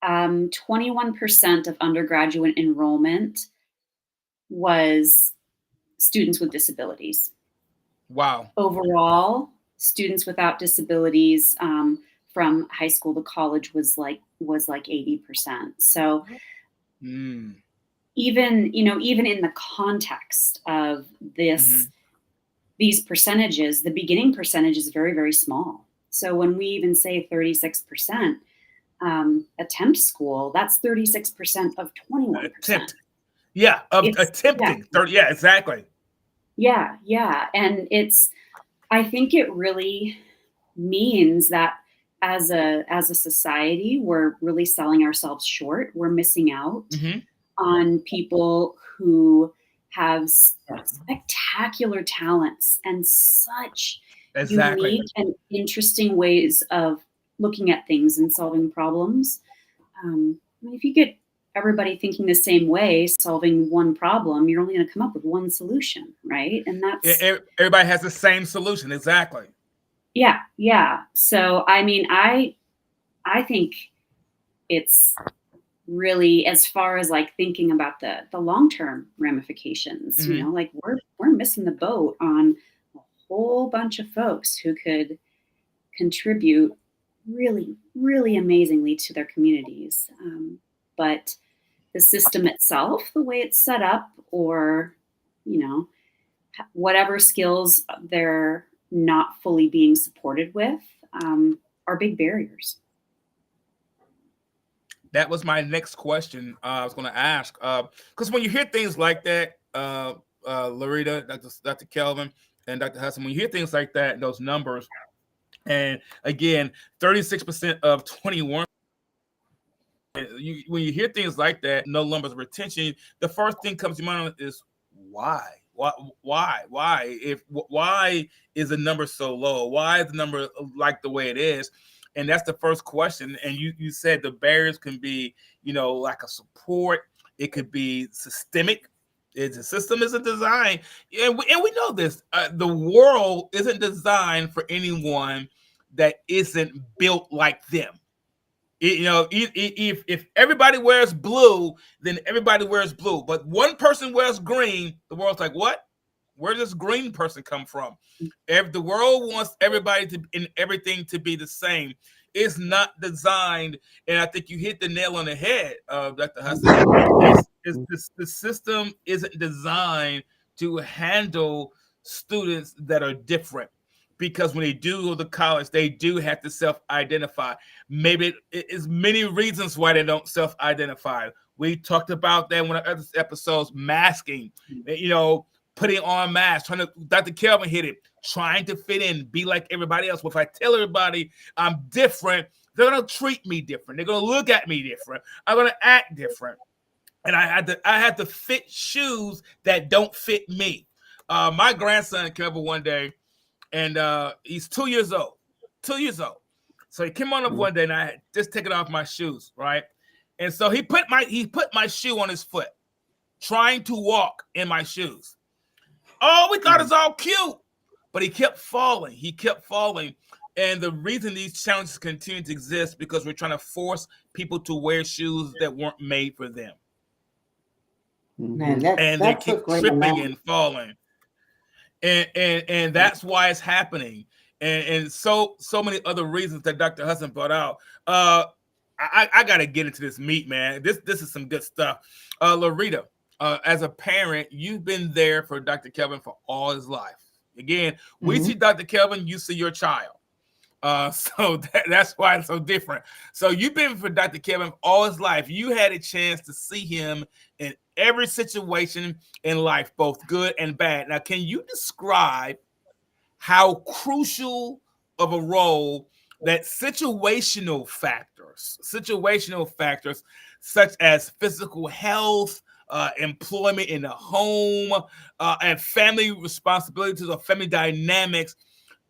C: 21% of undergraduate enrollment was students with disabilities.
A: Wow.
C: Overall, students without disabilities from high school to college was like 80%. So even in the context of this, these percentages, the beginning percentage is very, very small. So when we even say 36% attempt school, that's 36% of 21%.
A: Attempt. Yeah, of attempting. Yeah. Yeah, exactly.
C: Yeah. And I think it really means that as a society, we're really selling ourselves short. We're missing out on people who have spectacucular talents and such unique and interesting ways of looking at things and solving problems. If you get everybody thinking the same way, solving one problem, you're only going to come up with one solution, right? And that's
A: everybody has the same solution. Exactly.
C: Yeah. So, I mean, I think it's really, as far as like thinking about the long-term ramifications, like we're missing the boat on a whole bunch of folks who could contribute really, really amazingly to their communities. But the system itself, the way it's set up, or, whatever skills they're not fully being supported with, are big barriers.
A: That was my next question I was going to ask. Because when you hear things like that, Loretta, Dr. Kelvin, and Dr. Hudson, when you hear things like that, those numbers, and again, 36% of 21, when you hear things like that, no numbers of retention, the first thing comes to mind is why? Why is the number so low? Why is the number like the way it is? And that's the first question. And you said the barriers can be, lack of support. It could be systemic. The system isn't designed, and we know this. The world isn't designed for anyone that isn't built like them. If everybody wears blue, then everybody wears blue. But one person wears green, the world's like, what? Where does green person come from? The world wants everybody to and everything to be the same. It's not designed, and I think you hit the nail on the head, Dr. Hudson. The system isn't designed to handle students that are different, because when they do go to college, they do have to self-identify. Maybe it's many reasons why they don't self-identify. We talked about that in one of the other episodes, masking, putting on masks, Dr. Kelvin hit it, trying to fit in, be like everybody else. Well, if I tell everybody I'm different, they're going to treat me different. They're going to look at me different. I'm going to act different. And I had to fit shoes that don't fit me. My grandson came over one day, and he's 2 years old. 2 years old. So he came on up one day, and I had just taken off my shoes, right? And so he put my shoe on his foot, trying to walk in my shoes. Oh, we thought it's all cute, but he kept falling. He kept falling. And the reason these challenges continue to exist because we're trying to force people to wear shoes that weren't made for them.
D: Man,
A: and they keep tripping and falling. And that's why it's happening. And so many other reasons that Dr. Hudson brought out. I got to get into this meat, man. This is some good stuff. Larita, as a parent, you've been there for Dr. Kelvin for all his life. Again, we see Dr. Kelvin, you see your child. So that's why it's so different. So you've been for Dr. Kelvin all his life. You had a chance to see him in every situation in life, both good and bad. Now, can you describe how crucial of a role that situational factors such as physical health, employment in the home, and family responsibilities or family dynamics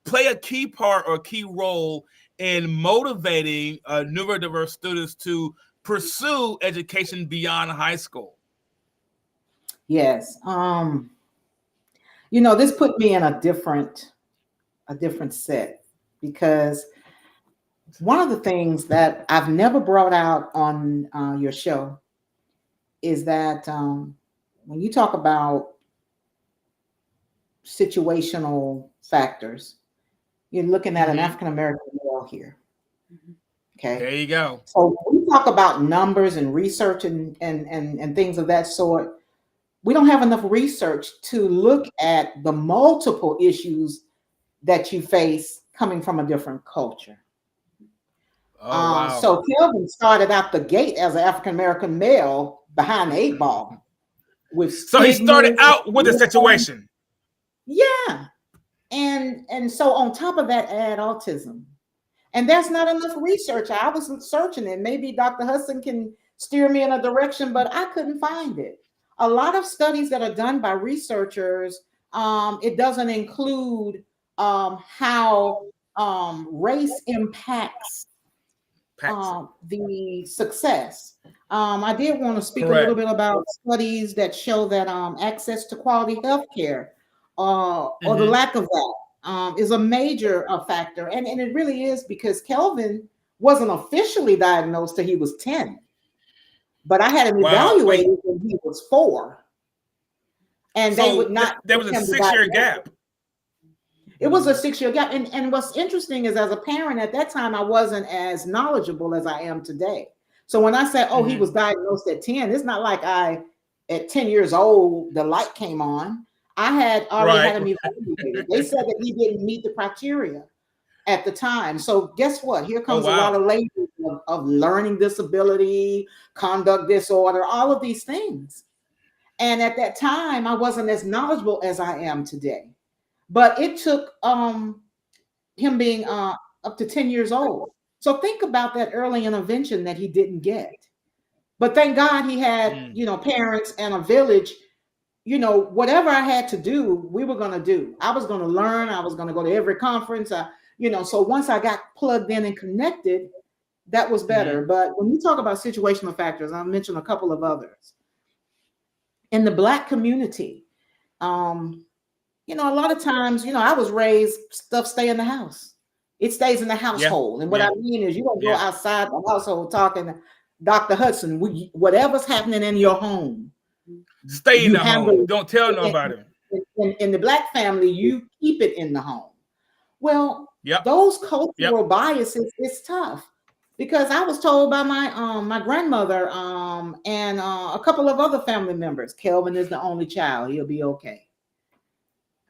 A: play a key part or a key role in motivating neurodiverse students to pursue education beyond high school?
D: Yes. This put me in a different set, because one of the things that I've never brought out on your show is that when you talk about situational factors, you're looking at an African-American male here. Okay.
A: There you go.
D: So when we talk about numbers and research and things of that sort, we don't have enough research to look at the multiple issues that you face coming from a different culture.
A: Wow.
D: So Kelvin started out the gate as an African-American male behind the 8 ball.
A: So he started out with a situation.
D: Yeah. And so on top of that, add autism. And there's not enough research. I was searching it. Maybe Dr. Hudson can steer me in a direction, but I couldn't find it. A lot of studies that are done by researchers, it doesn't include how race impacts the success. I did want to speak a little bit about studies that show that access to quality health care or the lack of that is a major factor. And it really is, because Kelvin wasn't officially diagnosed till he was 10. But I had him evaluated when he was 4. And so they would not.
A: There was a 6-year gap.
D: It was a 6-year gap. And what's interesting is, as a parent at that time, I wasn't as knowledgeable as I am today. So when I said, he was diagnosed at 10, it's not like at 10 years old, the light came on. I had already had him evaluated. They said that he didn't meet the criteria at the time. So guess what? Here comes a lot of labels of learning disability, conduct disorder, all of these things. And at that time, I wasn't as knowledgeable as I am today. But it took him being up to 10 years old. So think about that early intervention that he didn't get. But thank God he had, parents and a village. Whatever I had to do, we were going to do. I was going to learn. I was going to go to every conference. So once I got plugged in and connected, that was better. But when you talk about situational factors, I'll mention a couple of others. In the Black community, a lot of times, I was raised, stuff stay in the house. It stays in the household. And what I mean is you don't go outside the household talking to Dr. Hudson, whatever's happening in your home.
A: Stay in the home. Don't tell nobody.
D: In the Black family, you keep it in the home. Well, those cultural biases, it's tough. Because I was told by my grandmother and a couple of other family members, Kelvin is the only child. He'll be okay.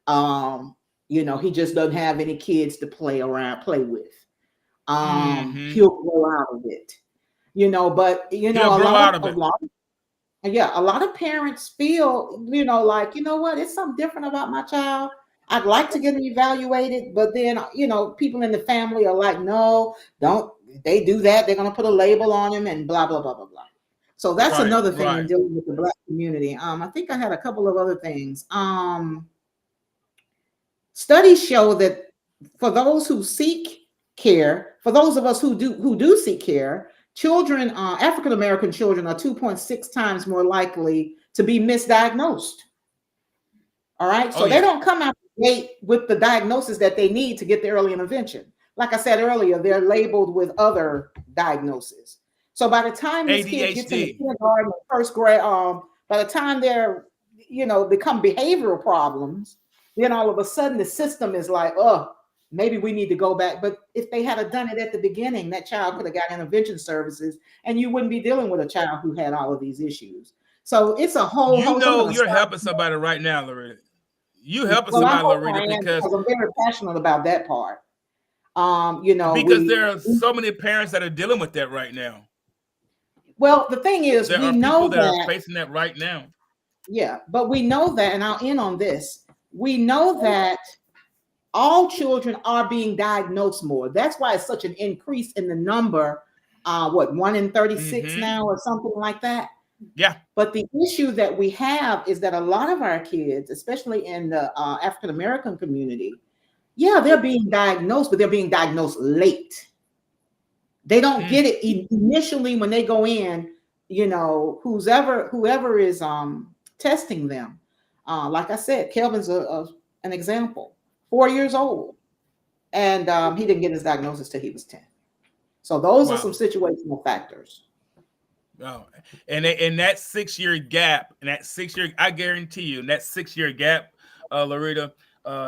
D: You know, he just doesn't have any kids to play with. He'll grow out of it. You know, but you know, a lot of parents feel, you know, like, you know what, it's something different about my child. I'd like to get him evaluated, but then, you know, people in the family are like, no, don't. They do that, they're going to put a label on him and blah, blah, blah, blah, blah. So that's another thing in dealing with the Black community. I think I had a couple of other things. Studies show that for those who seek care, for those of us who do seek care, children, African-American children are 2.6 times more likely to be misdiagnosed. All right. So they don't come out with the diagnosis that they need to get the early intervention. Like I said earlier, they're labeled with other diagnoses. So by the time this kid gets into kindergarten, first grade, by the time they're, you know, become behavioral problems, then all of a sudden the system is like, oh, maybe we need to go back. But if they had done it at the beginning, that child could have got intervention services and you wouldn't be dealing with a child who had all of these issues. So it's a whole.
A: You know, you're helping somebody right now, Loretta. You helping somebody, Loretta, because
D: I'm very passionate about that part. You know,
A: because there are so many parents that are dealing with that right now.
D: Well, the thing is, we know that
A: are facing that right now.
D: Yeah, but we know that, and I'll end on this. We know that all children are being diagnosed more. That's why it's such an increase in the number. 1 in 36 now, or something like that.
A: Yeah.
D: But the issue that we have is that a lot of our kids, especially in the African-American community, they're being diagnosed, but they're being diagnosed late. They don't get it initially when they go in, you know, whoever is testing them. Like I said, Kelvin's an example, 4 years old. And he didn't get his diagnosis till he was 10. So those are some situational factors.
A: Oh, and in that 6-year gap, I guarantee you, in that 6-year gap, Loretta,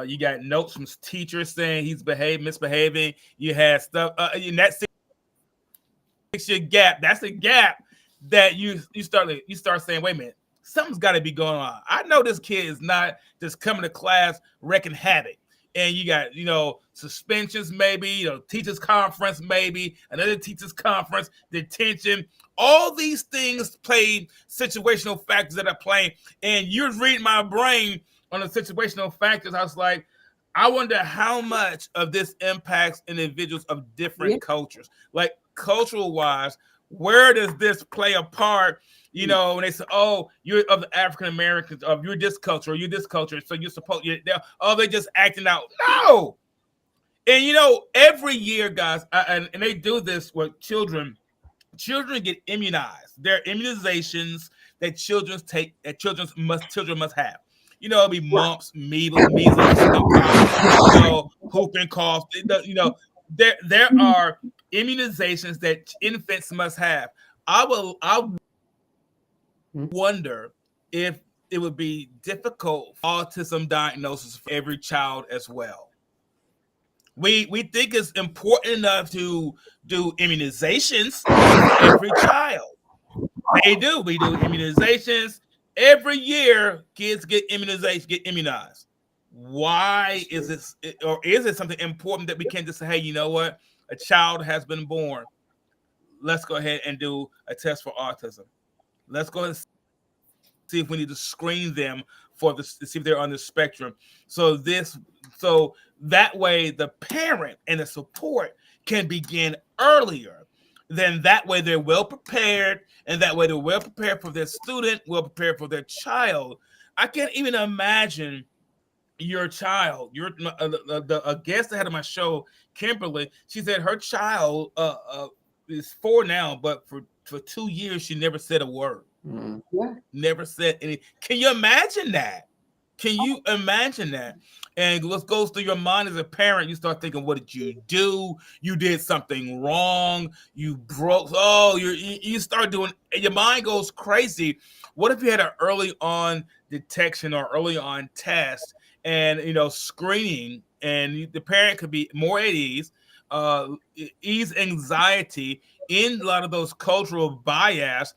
A: you got notes from teachers saying he's misbehaving. You had stuff in that 6-year gap. That's the gap that you start saying, wait a minute, something's got to be going on. I know this kid is not just coming to class wrecking havoc. And you got, you know, suspensions, maybe, you know, teachers conference, maybe another teachers conference, detention. All these things play situational factors that are playing. And you're reading my brain on the situational factors. I was like, I wonder how much of this impacts individuals of different cultures, like cultural wise. Where does this play a part? You know, when they say, "Oh, you're of the African Americans, of you're this culture, so you're supposed." They're just acting out. No, and you know, every year, guys, and they do this with children. Children get immunized. There are immunizations that children must have. You know, it'll be mumps, measles, you know, whooping cough. You know, there are immunizations that infants must have. I wonder if it would be difficult for autism diagnosis for every child as well. We think it's important enough to do immunizations for every child. We do immunizations every year. Kids get immunized. Why is this, or is it something important that we can't just say, hey, you know what? A child has been born. Let's go ahead and do a test for autism. Let's go ahead and see if we need to screen them to see if they're on the spectrum. So that way the parent and the support can begin earlier. Then that way they're well prepared, and that way they're well prepared for their student, well prepared for their child. I can't even imagine your child. A guest that had on my show, Kimberly, she said her child is 4 now, but for 2 years she never said a word.
D: Yeah.
A: Never said any. Can you imagine that? Can you imagine that? And what goes through your mind as a parent? You start thinking, what did you do? You did something wrong. You broke. Oh, you start doing. Your mind goes crazy. What if you had an early on detection or early on test, and screening, and the parent could be more at ease, ease anxiety in a lot of those cultural bias,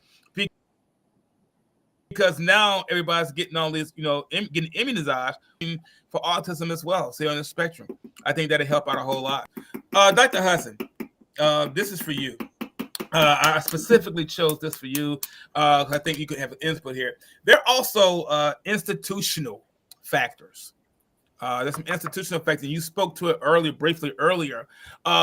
A: because now everybody's getting all this, getting immunized for autism as well, say on the spectrum. I think that'll help out a whole lot. Dr. Hudson, this is for you. I specifically chose this for you. I think you could have an input here. There are also institutional factors. There's some institutional factors. You spoke to it briefly earlier,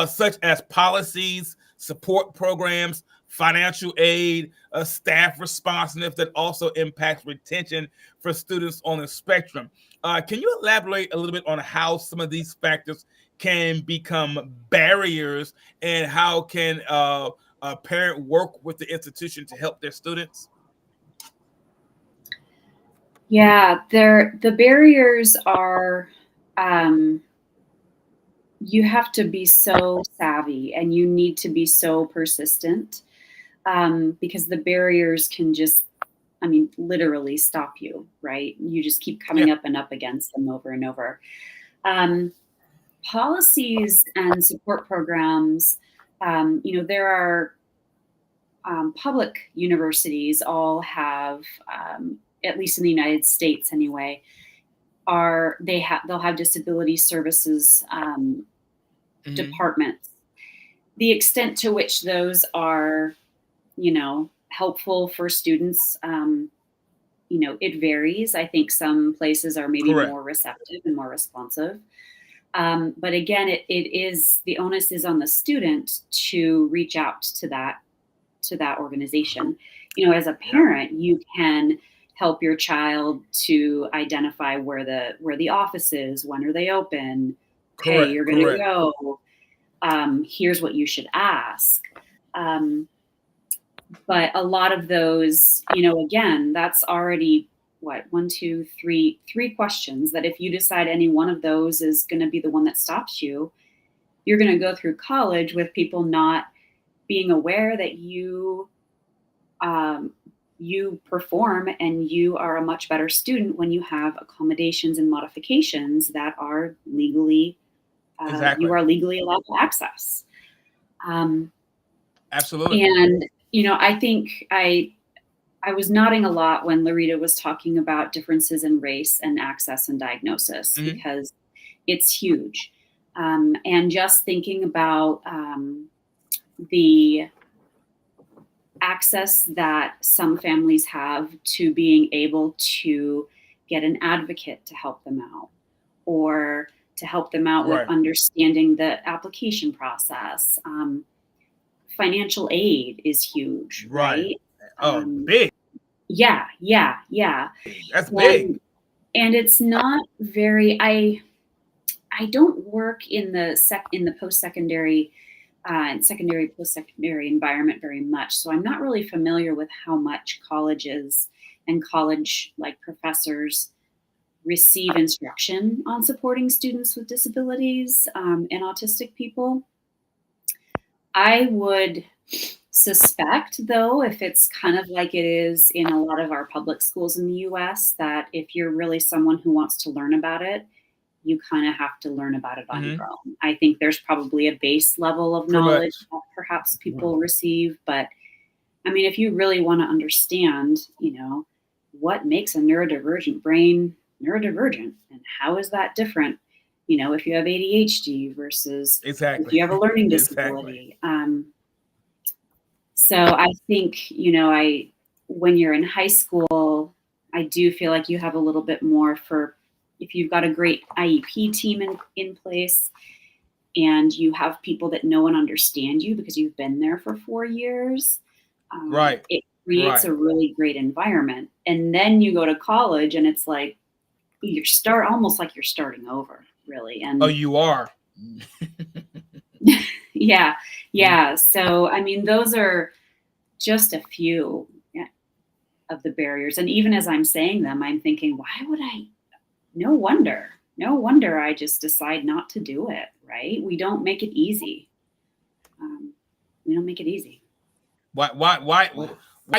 A: such as policies, support programs, financial aid, staff responsiveness that also impacts retention for students on the spectrum. Can you elaborate a little bit on how some of these factors can become barriers, and how can a parent work with the institution to help their students?
C: Yeah, the barriers are, you have to be so savvy and you need to be so persistent, because the barriers can just, literally stop you, right? You just keep coming up and up against them over and over. Policies and support programs, there are public universities all have, at least in the United States anyway, they'll have disability services departments. The extent to which those are, helpful for students, it varies. I think some places are maybe more receptive and more responsive. But again, the onus is on the student to reach out to that organization. As a parent, you can help your child to identify where the office is, when are they open, hey, you're going to go, here's what you should ask. But a lot of those, again, that's already three questions that if you decide any one of those is going to be the one that stops you, you're going to go through college with people not being aware that you perform and you are a much better student when you have accommodations and modifications that are legally, you are legally allowed to access.
A: Absolutely.
C: And, I think I was nodding a lot when Larita was talking about differences in race and access and diagnosis, because it's huge. And just thinking about the access that some families have to being able to get an advocate to help them out, or to help them out with understanding the application process. Financial aid is huge, right?
A: Oh, big.
C: Yeah.
A: That's big.
C: And it's not very, I don't work in the post-secondary secondary post-secondary environment very much. So I'm not really familiar with how much colleges and college professors receive instruction on supporting students with disabilities and autistic people. I would suspect, though, if it's kind of like it is in a lot of our public schools in the US, that if you're really someone who wants to learn about it, you kind of have to learn about it on your own. I think there's probably a base level of knowledge that perhaps people receive. But if you really want to understand, what makes a neurodivergent brain neurodivergent and how is that different, if you have ADHD versus if you have a learning disability. So I think, when you're in high school, I do feel like you have a little bit more if you've got a great IEP team in place and you have people that know and understand you because you've been there for 4 years, it creates a really great environment. And then you go to college and it's like almost like you're starting over, really. And
A: you are.
C: Yeah. So, those are just a few of the barriers. And even as I'm saying them, I'm thinking, why would I no wonder I just decide not to do it, right? We don't make it easy. We don't make it easy.
A: Why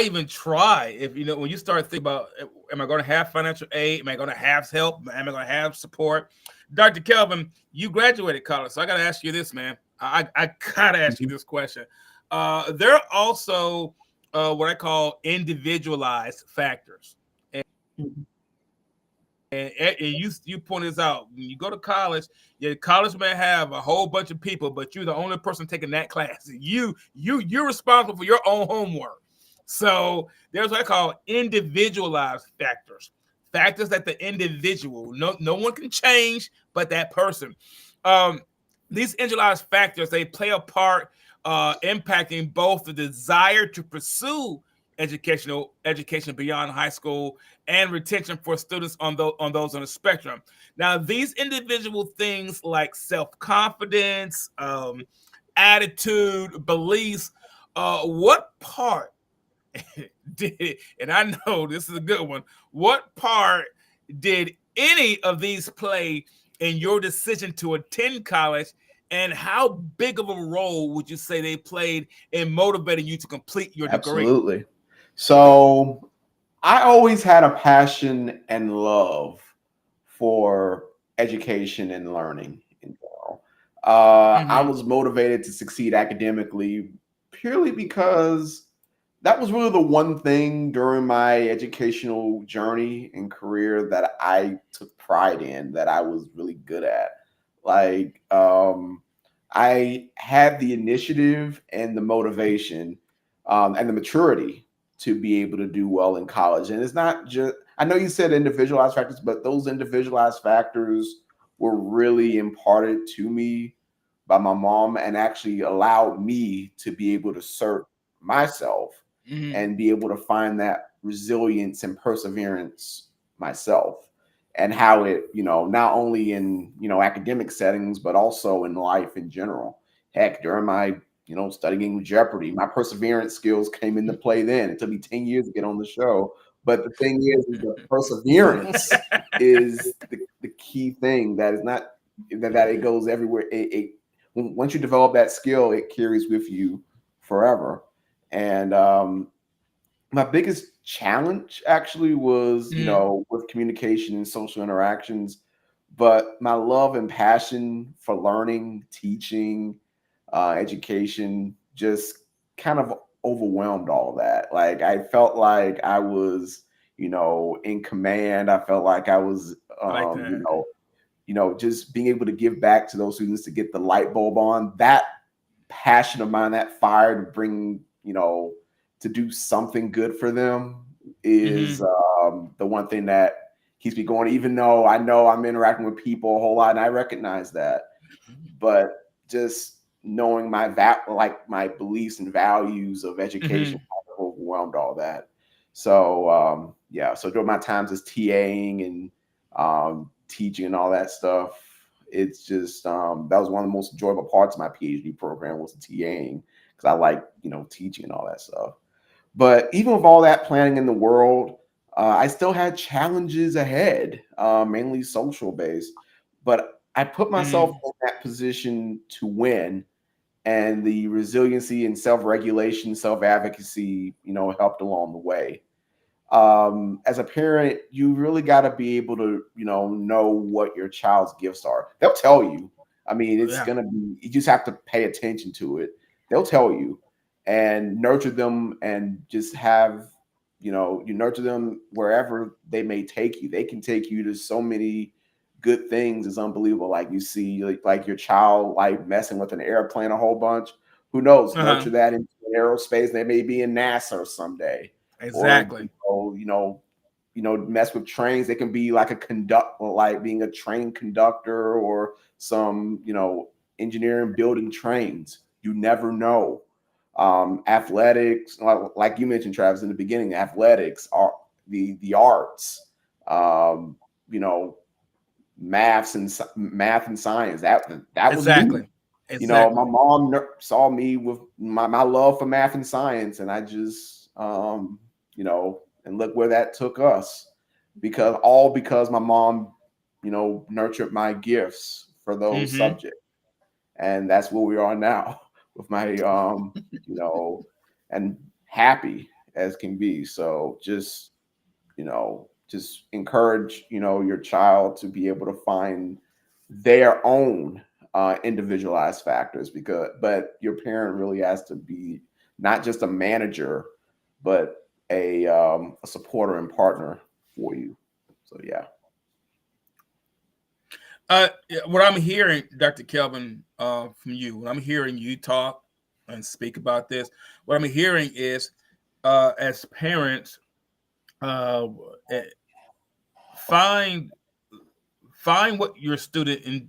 A: even try if you know when you start thinking about am I going to have financial aid? Am I going to have help? Am I going to have support? Dr. Kelvin, you graduated college, so I got to ask you this, man. I gotta ask you this question. There are also what I call individualized factors, and you point this out. When you go to college, your college may have a whole bunch of people, but you're the only person taking that class. You're responsible for your own homework. So there's what I call individualized factors, factors that the individual, no one can change but that person. Um, these individualized factors, they play a part impacting both the desire to pursue education beyond high school and retention for students on those on the spectrum. Now, these individual things like self-confidence, attitude, beliefs, what part did, and I know this is a good one, what part did any of these play in your decision to attend college, and how big of a role would you say they played in motivating you to complete your degree?
E: Absolutely. So I always had a passion and love for education and learning in general. I was motivated to succeed academically purely because that was really the one thing during my educational journey and career that I took pride in, that I was really good at. Like, I had the initiative and the motivation and the maturity to be able to do well in college. And it's not just, I know you said individualized factors, but those individualized factors were really imparted to me by my mom and actually allowed me to be able to assert myself and be able to find that resilience and perseverance myself, and how it, not only in, academic settings, but also in life in general. Heck, during my, studying Jeopardy, my perseverance skills came into play then. It took me 10 years to get on the show. But the thing is the perseverance is the key thing that is not, that it goes everywhere. Once you develop that skill, it carries with you forever. And my biggest challenge actually was, with communication and social interactions, but my love and passion for learning, teaching, education just kind of overwhelmed all that. Like, I felt like I was, in command. I felt like I was, just being able to give back to those students, to get the light bulb on. That passion of mine, that fire to bring, to do something good for them is the one thing that keeps me going, even though I know I'm interacting with people a whole lot and I recognize that. But just knowing my my beliefs and values of education overwhelmed all that. So so during my times as TAing and teaching and all that stuff, it's just that was one of the most enjoyable parts of my PhD program, was the TAing, because I like teaching and all that stuff. But even with all that planning in the world, I still had challenges ahead, mainly social based. But I put myself in that position to win, and the resiliency and self-regulation, self-advocacy, helped along the way. As a parent, you really got to be able to, know what your child's gifts are. They'll tell you. I mean, it's gonna be, you just have to pay attention to it. They'll tell you, and nurture them, and just have, you nurture them wherever they may take you. They can take you to so many good things. It's unbelievable. Like, you see, like your child, like, messing with an airplane a whole bunch. Who knows? Nurture that into aerospace. They may be in NASA someday.
A: Exactly.
E: Or, mess with trains. They can be like like being a train conductor, or some, engineering, building trains. You never know. Athletics, like you mentioned, Travis, in the beginning, athletics are the arts, math and science. That was me. My mom saw me with my love for math and science, and I just, and look where that took us, because my mom nurtured my gifts for those subjects. And that's where we are now with my, and happy as can be. So just encourage, your child to be able to find their own individualized factors but your parent really has to be not just a manager, but a supporter and partner for you. So yeah.
A: What I'm hearing, Dr. Kelvin, from you, when I'm hearing you talk and speak about this, what I'm hearing is, as parents, find what your student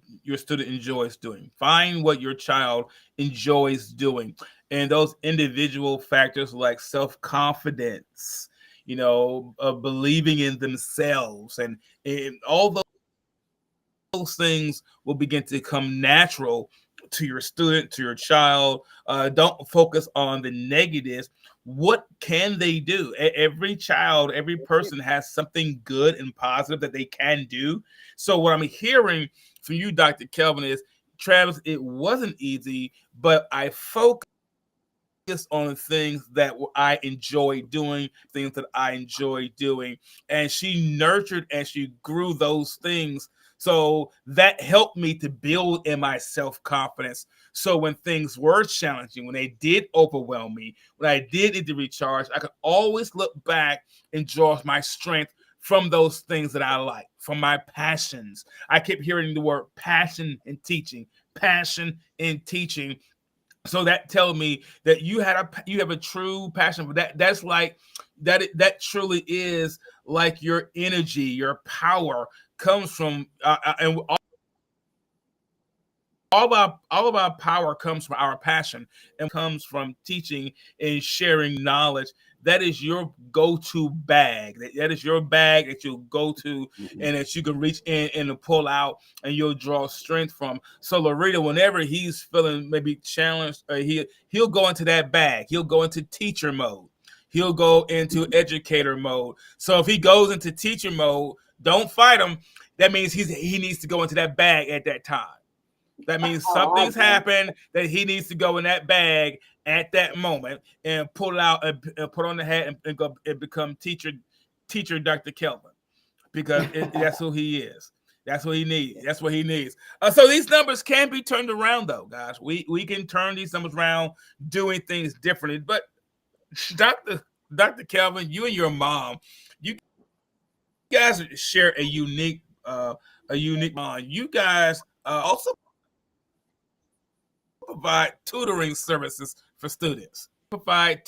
A: enjoys doing. Find what your child enjoys doing, and those individual factors like self-confidence, believing in themselves, and all those things will begin to come natural to your student, to your child. Don't focus on the negatives. What can they do? Every child, every person has something good and positive that they can do. So what I'm hearing from you, Dr. Kelvin, is, Travis, it wasn't easy, but I focused on the things that I enjoy doing, and she nurtured and she grew those things. So that helped me to build in my self-confidence. So when things were challenging, when they did overwhelm me, when I did need to recharge, I could always look back and draw my strength from those things that I like, from my passions. I kept hearing the word passion in teaching, passion in teaching. So that tells me that you have a true passion for that. That's like that truly is like your energy, your power comes from, and all of our power comes from our passion and comes from teaching and sharing knowledge. That is your go-to bag. That is your bag that you'll go to, and that you can reach in and pull out, and you'll draw strength from. So Loretta, whenever he's feeling maybe challenged, he'll go into that bag. He'll go into teacher mode. He'll go into educator mode. So if he goes into teacher mode, don't fight him. That means he needs to go into that bag at that time. That means something's happened that he needs to go in that bag at that moment and pull it out and put on the hat and go and become teacher Dr. Kelvin, because that's who he is. That's what he needs. That's what he needs. So these numbers can be turned around, though, guys. We can turn these numbers around, doing things differently. But Dr. Kelvin, you and your mom, you guys share a unique bond. You guys also provide tutoring services for students. Ask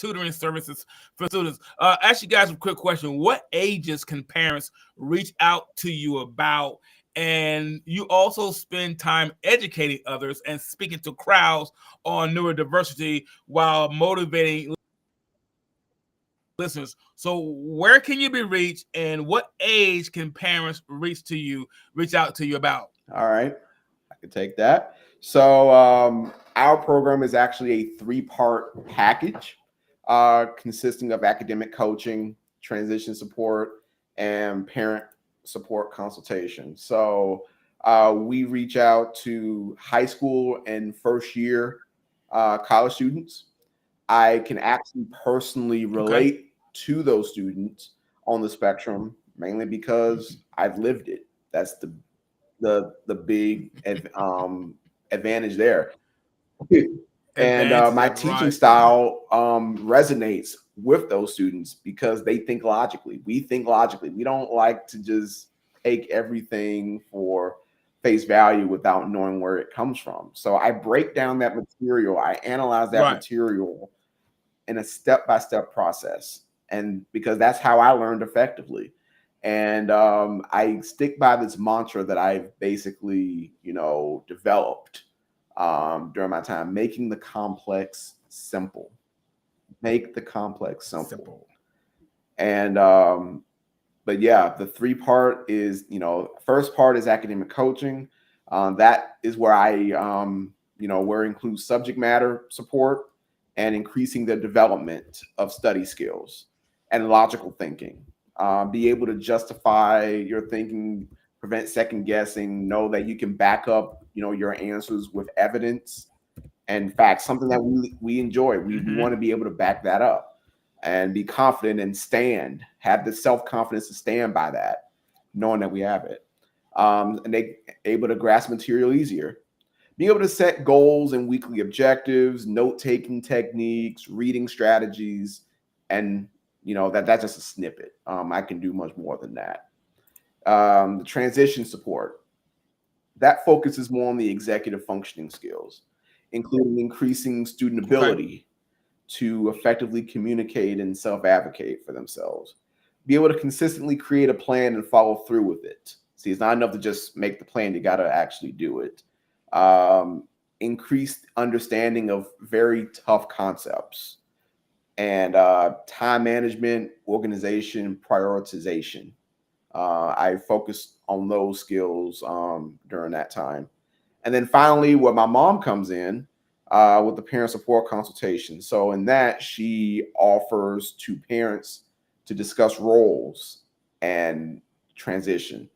A: you guys a quick question. What ages can parents reach out to you about? And you also spend time educating others and speaking to crowds on neurodiversity while motivating listeners. So where can you be reached, and what age can parents reach out to you about?
E: All right, I can take that. So our program is actually a 3-part package consisting of academic coaching, transition support, and parent support consultation. So we reach out to high school and first year college students. I can actually personally relate to those students on the spectrum, mainly because I've lived it. That's the big advantage there. And my teaching style resonates with those students because they think logically. We think logically. We don't like to just take everything for face value without knowing where it comes from. So I break down that material. I analyze that material in a step-by-step process. And because that's how I learned effectively. And I stick by this mantra that I've basically, developed during my time: making the complex simple. Make the complex simple. And but yeah, the 3-part is, first part is academic coaching. That is where I where it includes subject matter support and increasing the development of study skills and logical thinking. Be able to justify your thinking prevent second guessing, know that you can back up, your answers with evidence and facts, something that we enjoy. We want to be able to back that up and be confident and have the self-confidence to stand by that, knowing that we have it. And they able to grasp material easier. Being able to set goals and weekly objectives, note-taking techniques, reading strategies, and that's just a snippet. I can do much more than that. The transition support, that focuses more on the executive functioning skills, including increasing student ability to effectively communicate and self-advocate for themselves. Be able to consistently create a plan and follow through with it. See, it's not enough to just make the plan, you got to actually do it. Increased understanding of very tough concepts, and time management, organization, prioritization. I focused on those skills during that time. And then finally, where my mom comes in with the parent support consultation. So in that, she offers to parents to discuss roles and transition.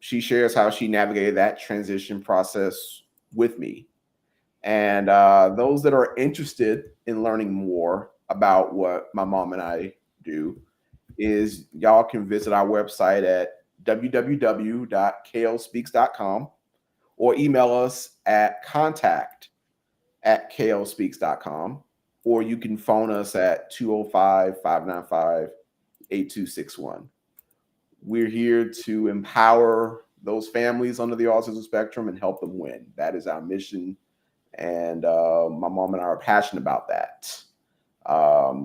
E: She shares how she navigated that transition process with me. And those that are interested in learning more about what my mom and I do, is y'all can visit our website at www.klspeaks.com or email us at contact@klspeaks.com, or you can phone us at 205-595-8261. We're here to empower those families under the autism spectrum and help them win. That is our mission. And my mom and I are passionate about that,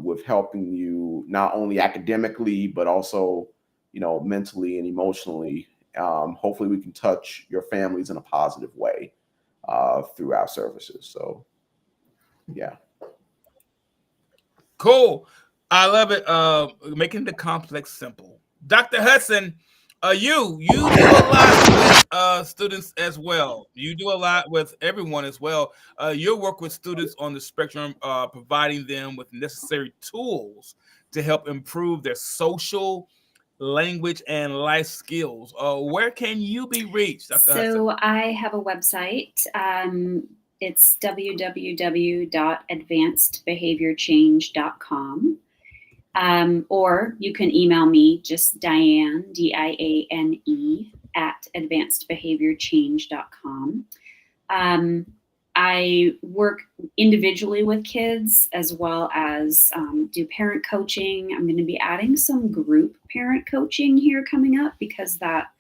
E: with helping you not only academically, but also, mentally and emotionally. Hopefully we can touch your families in a positive way through our services. So, yeah.
A: Cool. I love it. Making the complex simple. Dr. Hudson, you do a lot with students as well. You do a lot with everyone as well. You work with students on the spectrum, providing them with necessary tools to help improve their social, language, and life skills. Where can you be reached, Dr. Hudson?
C: So I have a website. It's www.advancedbehaviorchange.com. Or you can email me, just Diane, Diane, at advancedbehaviorchange.com. I work individually with kids as well as do parent coaching. I'm going to be adding some group parent coaching here coming up, because that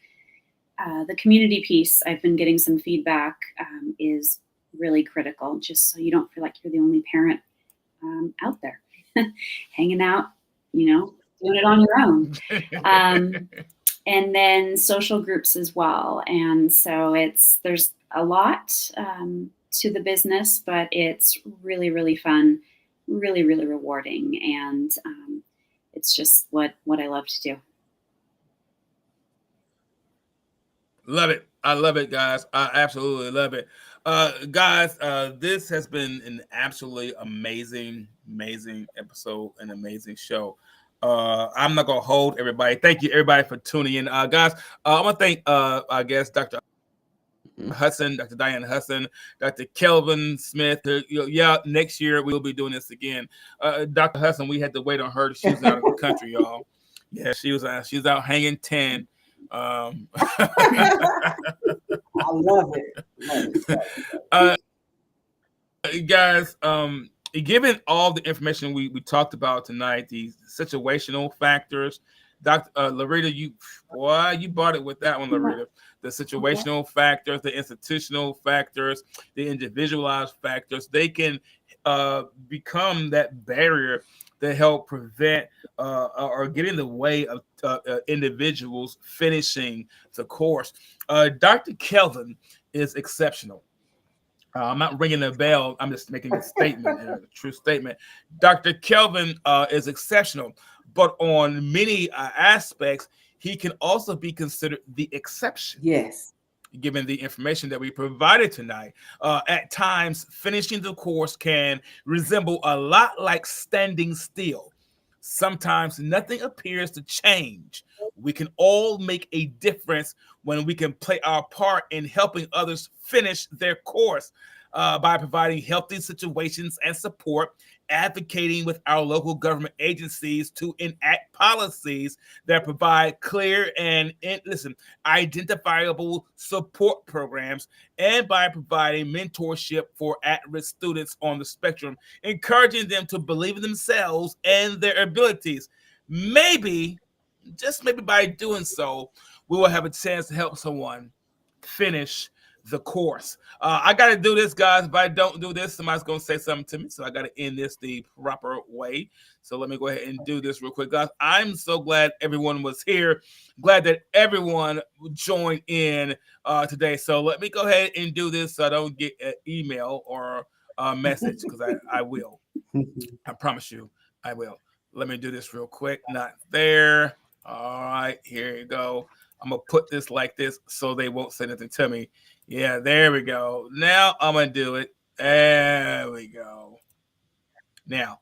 C: the community piece, I've been getting some feedback, is really critical, just so you don't feel like you're the only parent out there hanging out, doing it on your own. And then social groups as well. And so there's a lot to the business, but it's really, really fun, really, really rewarding. And it's just what I love to do.
A: Love it. I love it, guys. I absolutely love it. Guys, this has been an absolutely amazing episode, an amazing show. I'm not going to hold everybody. Thank you, everybody, for tuning in. Guys, I want to thank, I guess, Dr. Hudson, Dr. Diane Hudson, Dr. Kelvin Smith. Yeah, next year we'll be doing this again. Dr. Hudson, we had to wait on her. She was out of the country, y'all. Yeah, she was out hanging 10.
D: I love it.
A: Guys, given all the information we talked about tonight, these situational factors, Dr. Larita, you bought it with that one, Larita. The situational factors, the institutional factors, the individualized factors, they can become that barrier to help prevent or get in the way of individuals finishing the course. Dr. Kelvin is exceptional. I'm not ringing a bell. I'm just making a statement, a true statement. Dr. Kelvin is exceptional, but on many aspects, he can also be considered the exception.
D: Yes.
A: Given the information that we provided tonight, at times finishing the course can resemble a lot like standing still. Sometimes nothing appears to change We can all make a difference when we can play our part in helping others finish their course by providing healthy situations and support, advocating with our local government agencies to enact policies that provide clear and identifiable support programs, and by providing mentorship for at-risk students on the spectrum, encouraging them to believe in themselves and their abilities. Maybe, just maybe by doing so, we will have a chance to help someone finish the course. I got to do this, guys. If I don't do this, somebody's going to say something to me. So I got to end this the proper way. So let me go ahead and do this real quick, guys. I'm so glad everyone was here. Glad that everyone joined in today. So let me go ahead and do this so I don't get an email or a message, because I will. I promise you I will. Let me do this real quick. Not there. All right, here you go. I'm going to put this like this so they won't say anything to me. Yeah, there we go. Now I'm going to do it. There we go. Now.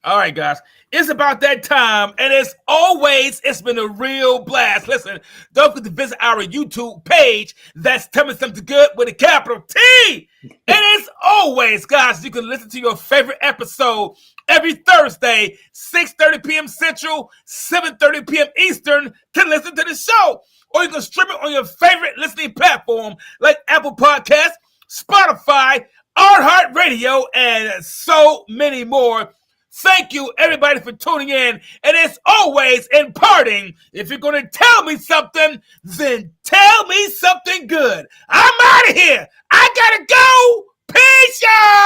A: All right, guys. It's about that time. And as always, it's been a real blast. Listen, don't forget to visit our YouTube page. That's Tell Me Something Good with a capital T. And as always, guys, you can listen to your favorite episode every Thursday, 6:30 p.m. Central, 7:30 p.m. Eastern, to listen to the show. Or you can stream it on your favorite listening platform like Apple Podcasts, Spotify, iHeartRadio, and so many more. Thank you, everybody, for tuning in. And as always, in parting, if you're going to tell me something, then tell me something good. I'm out of here. I got to go. Peace, y'all.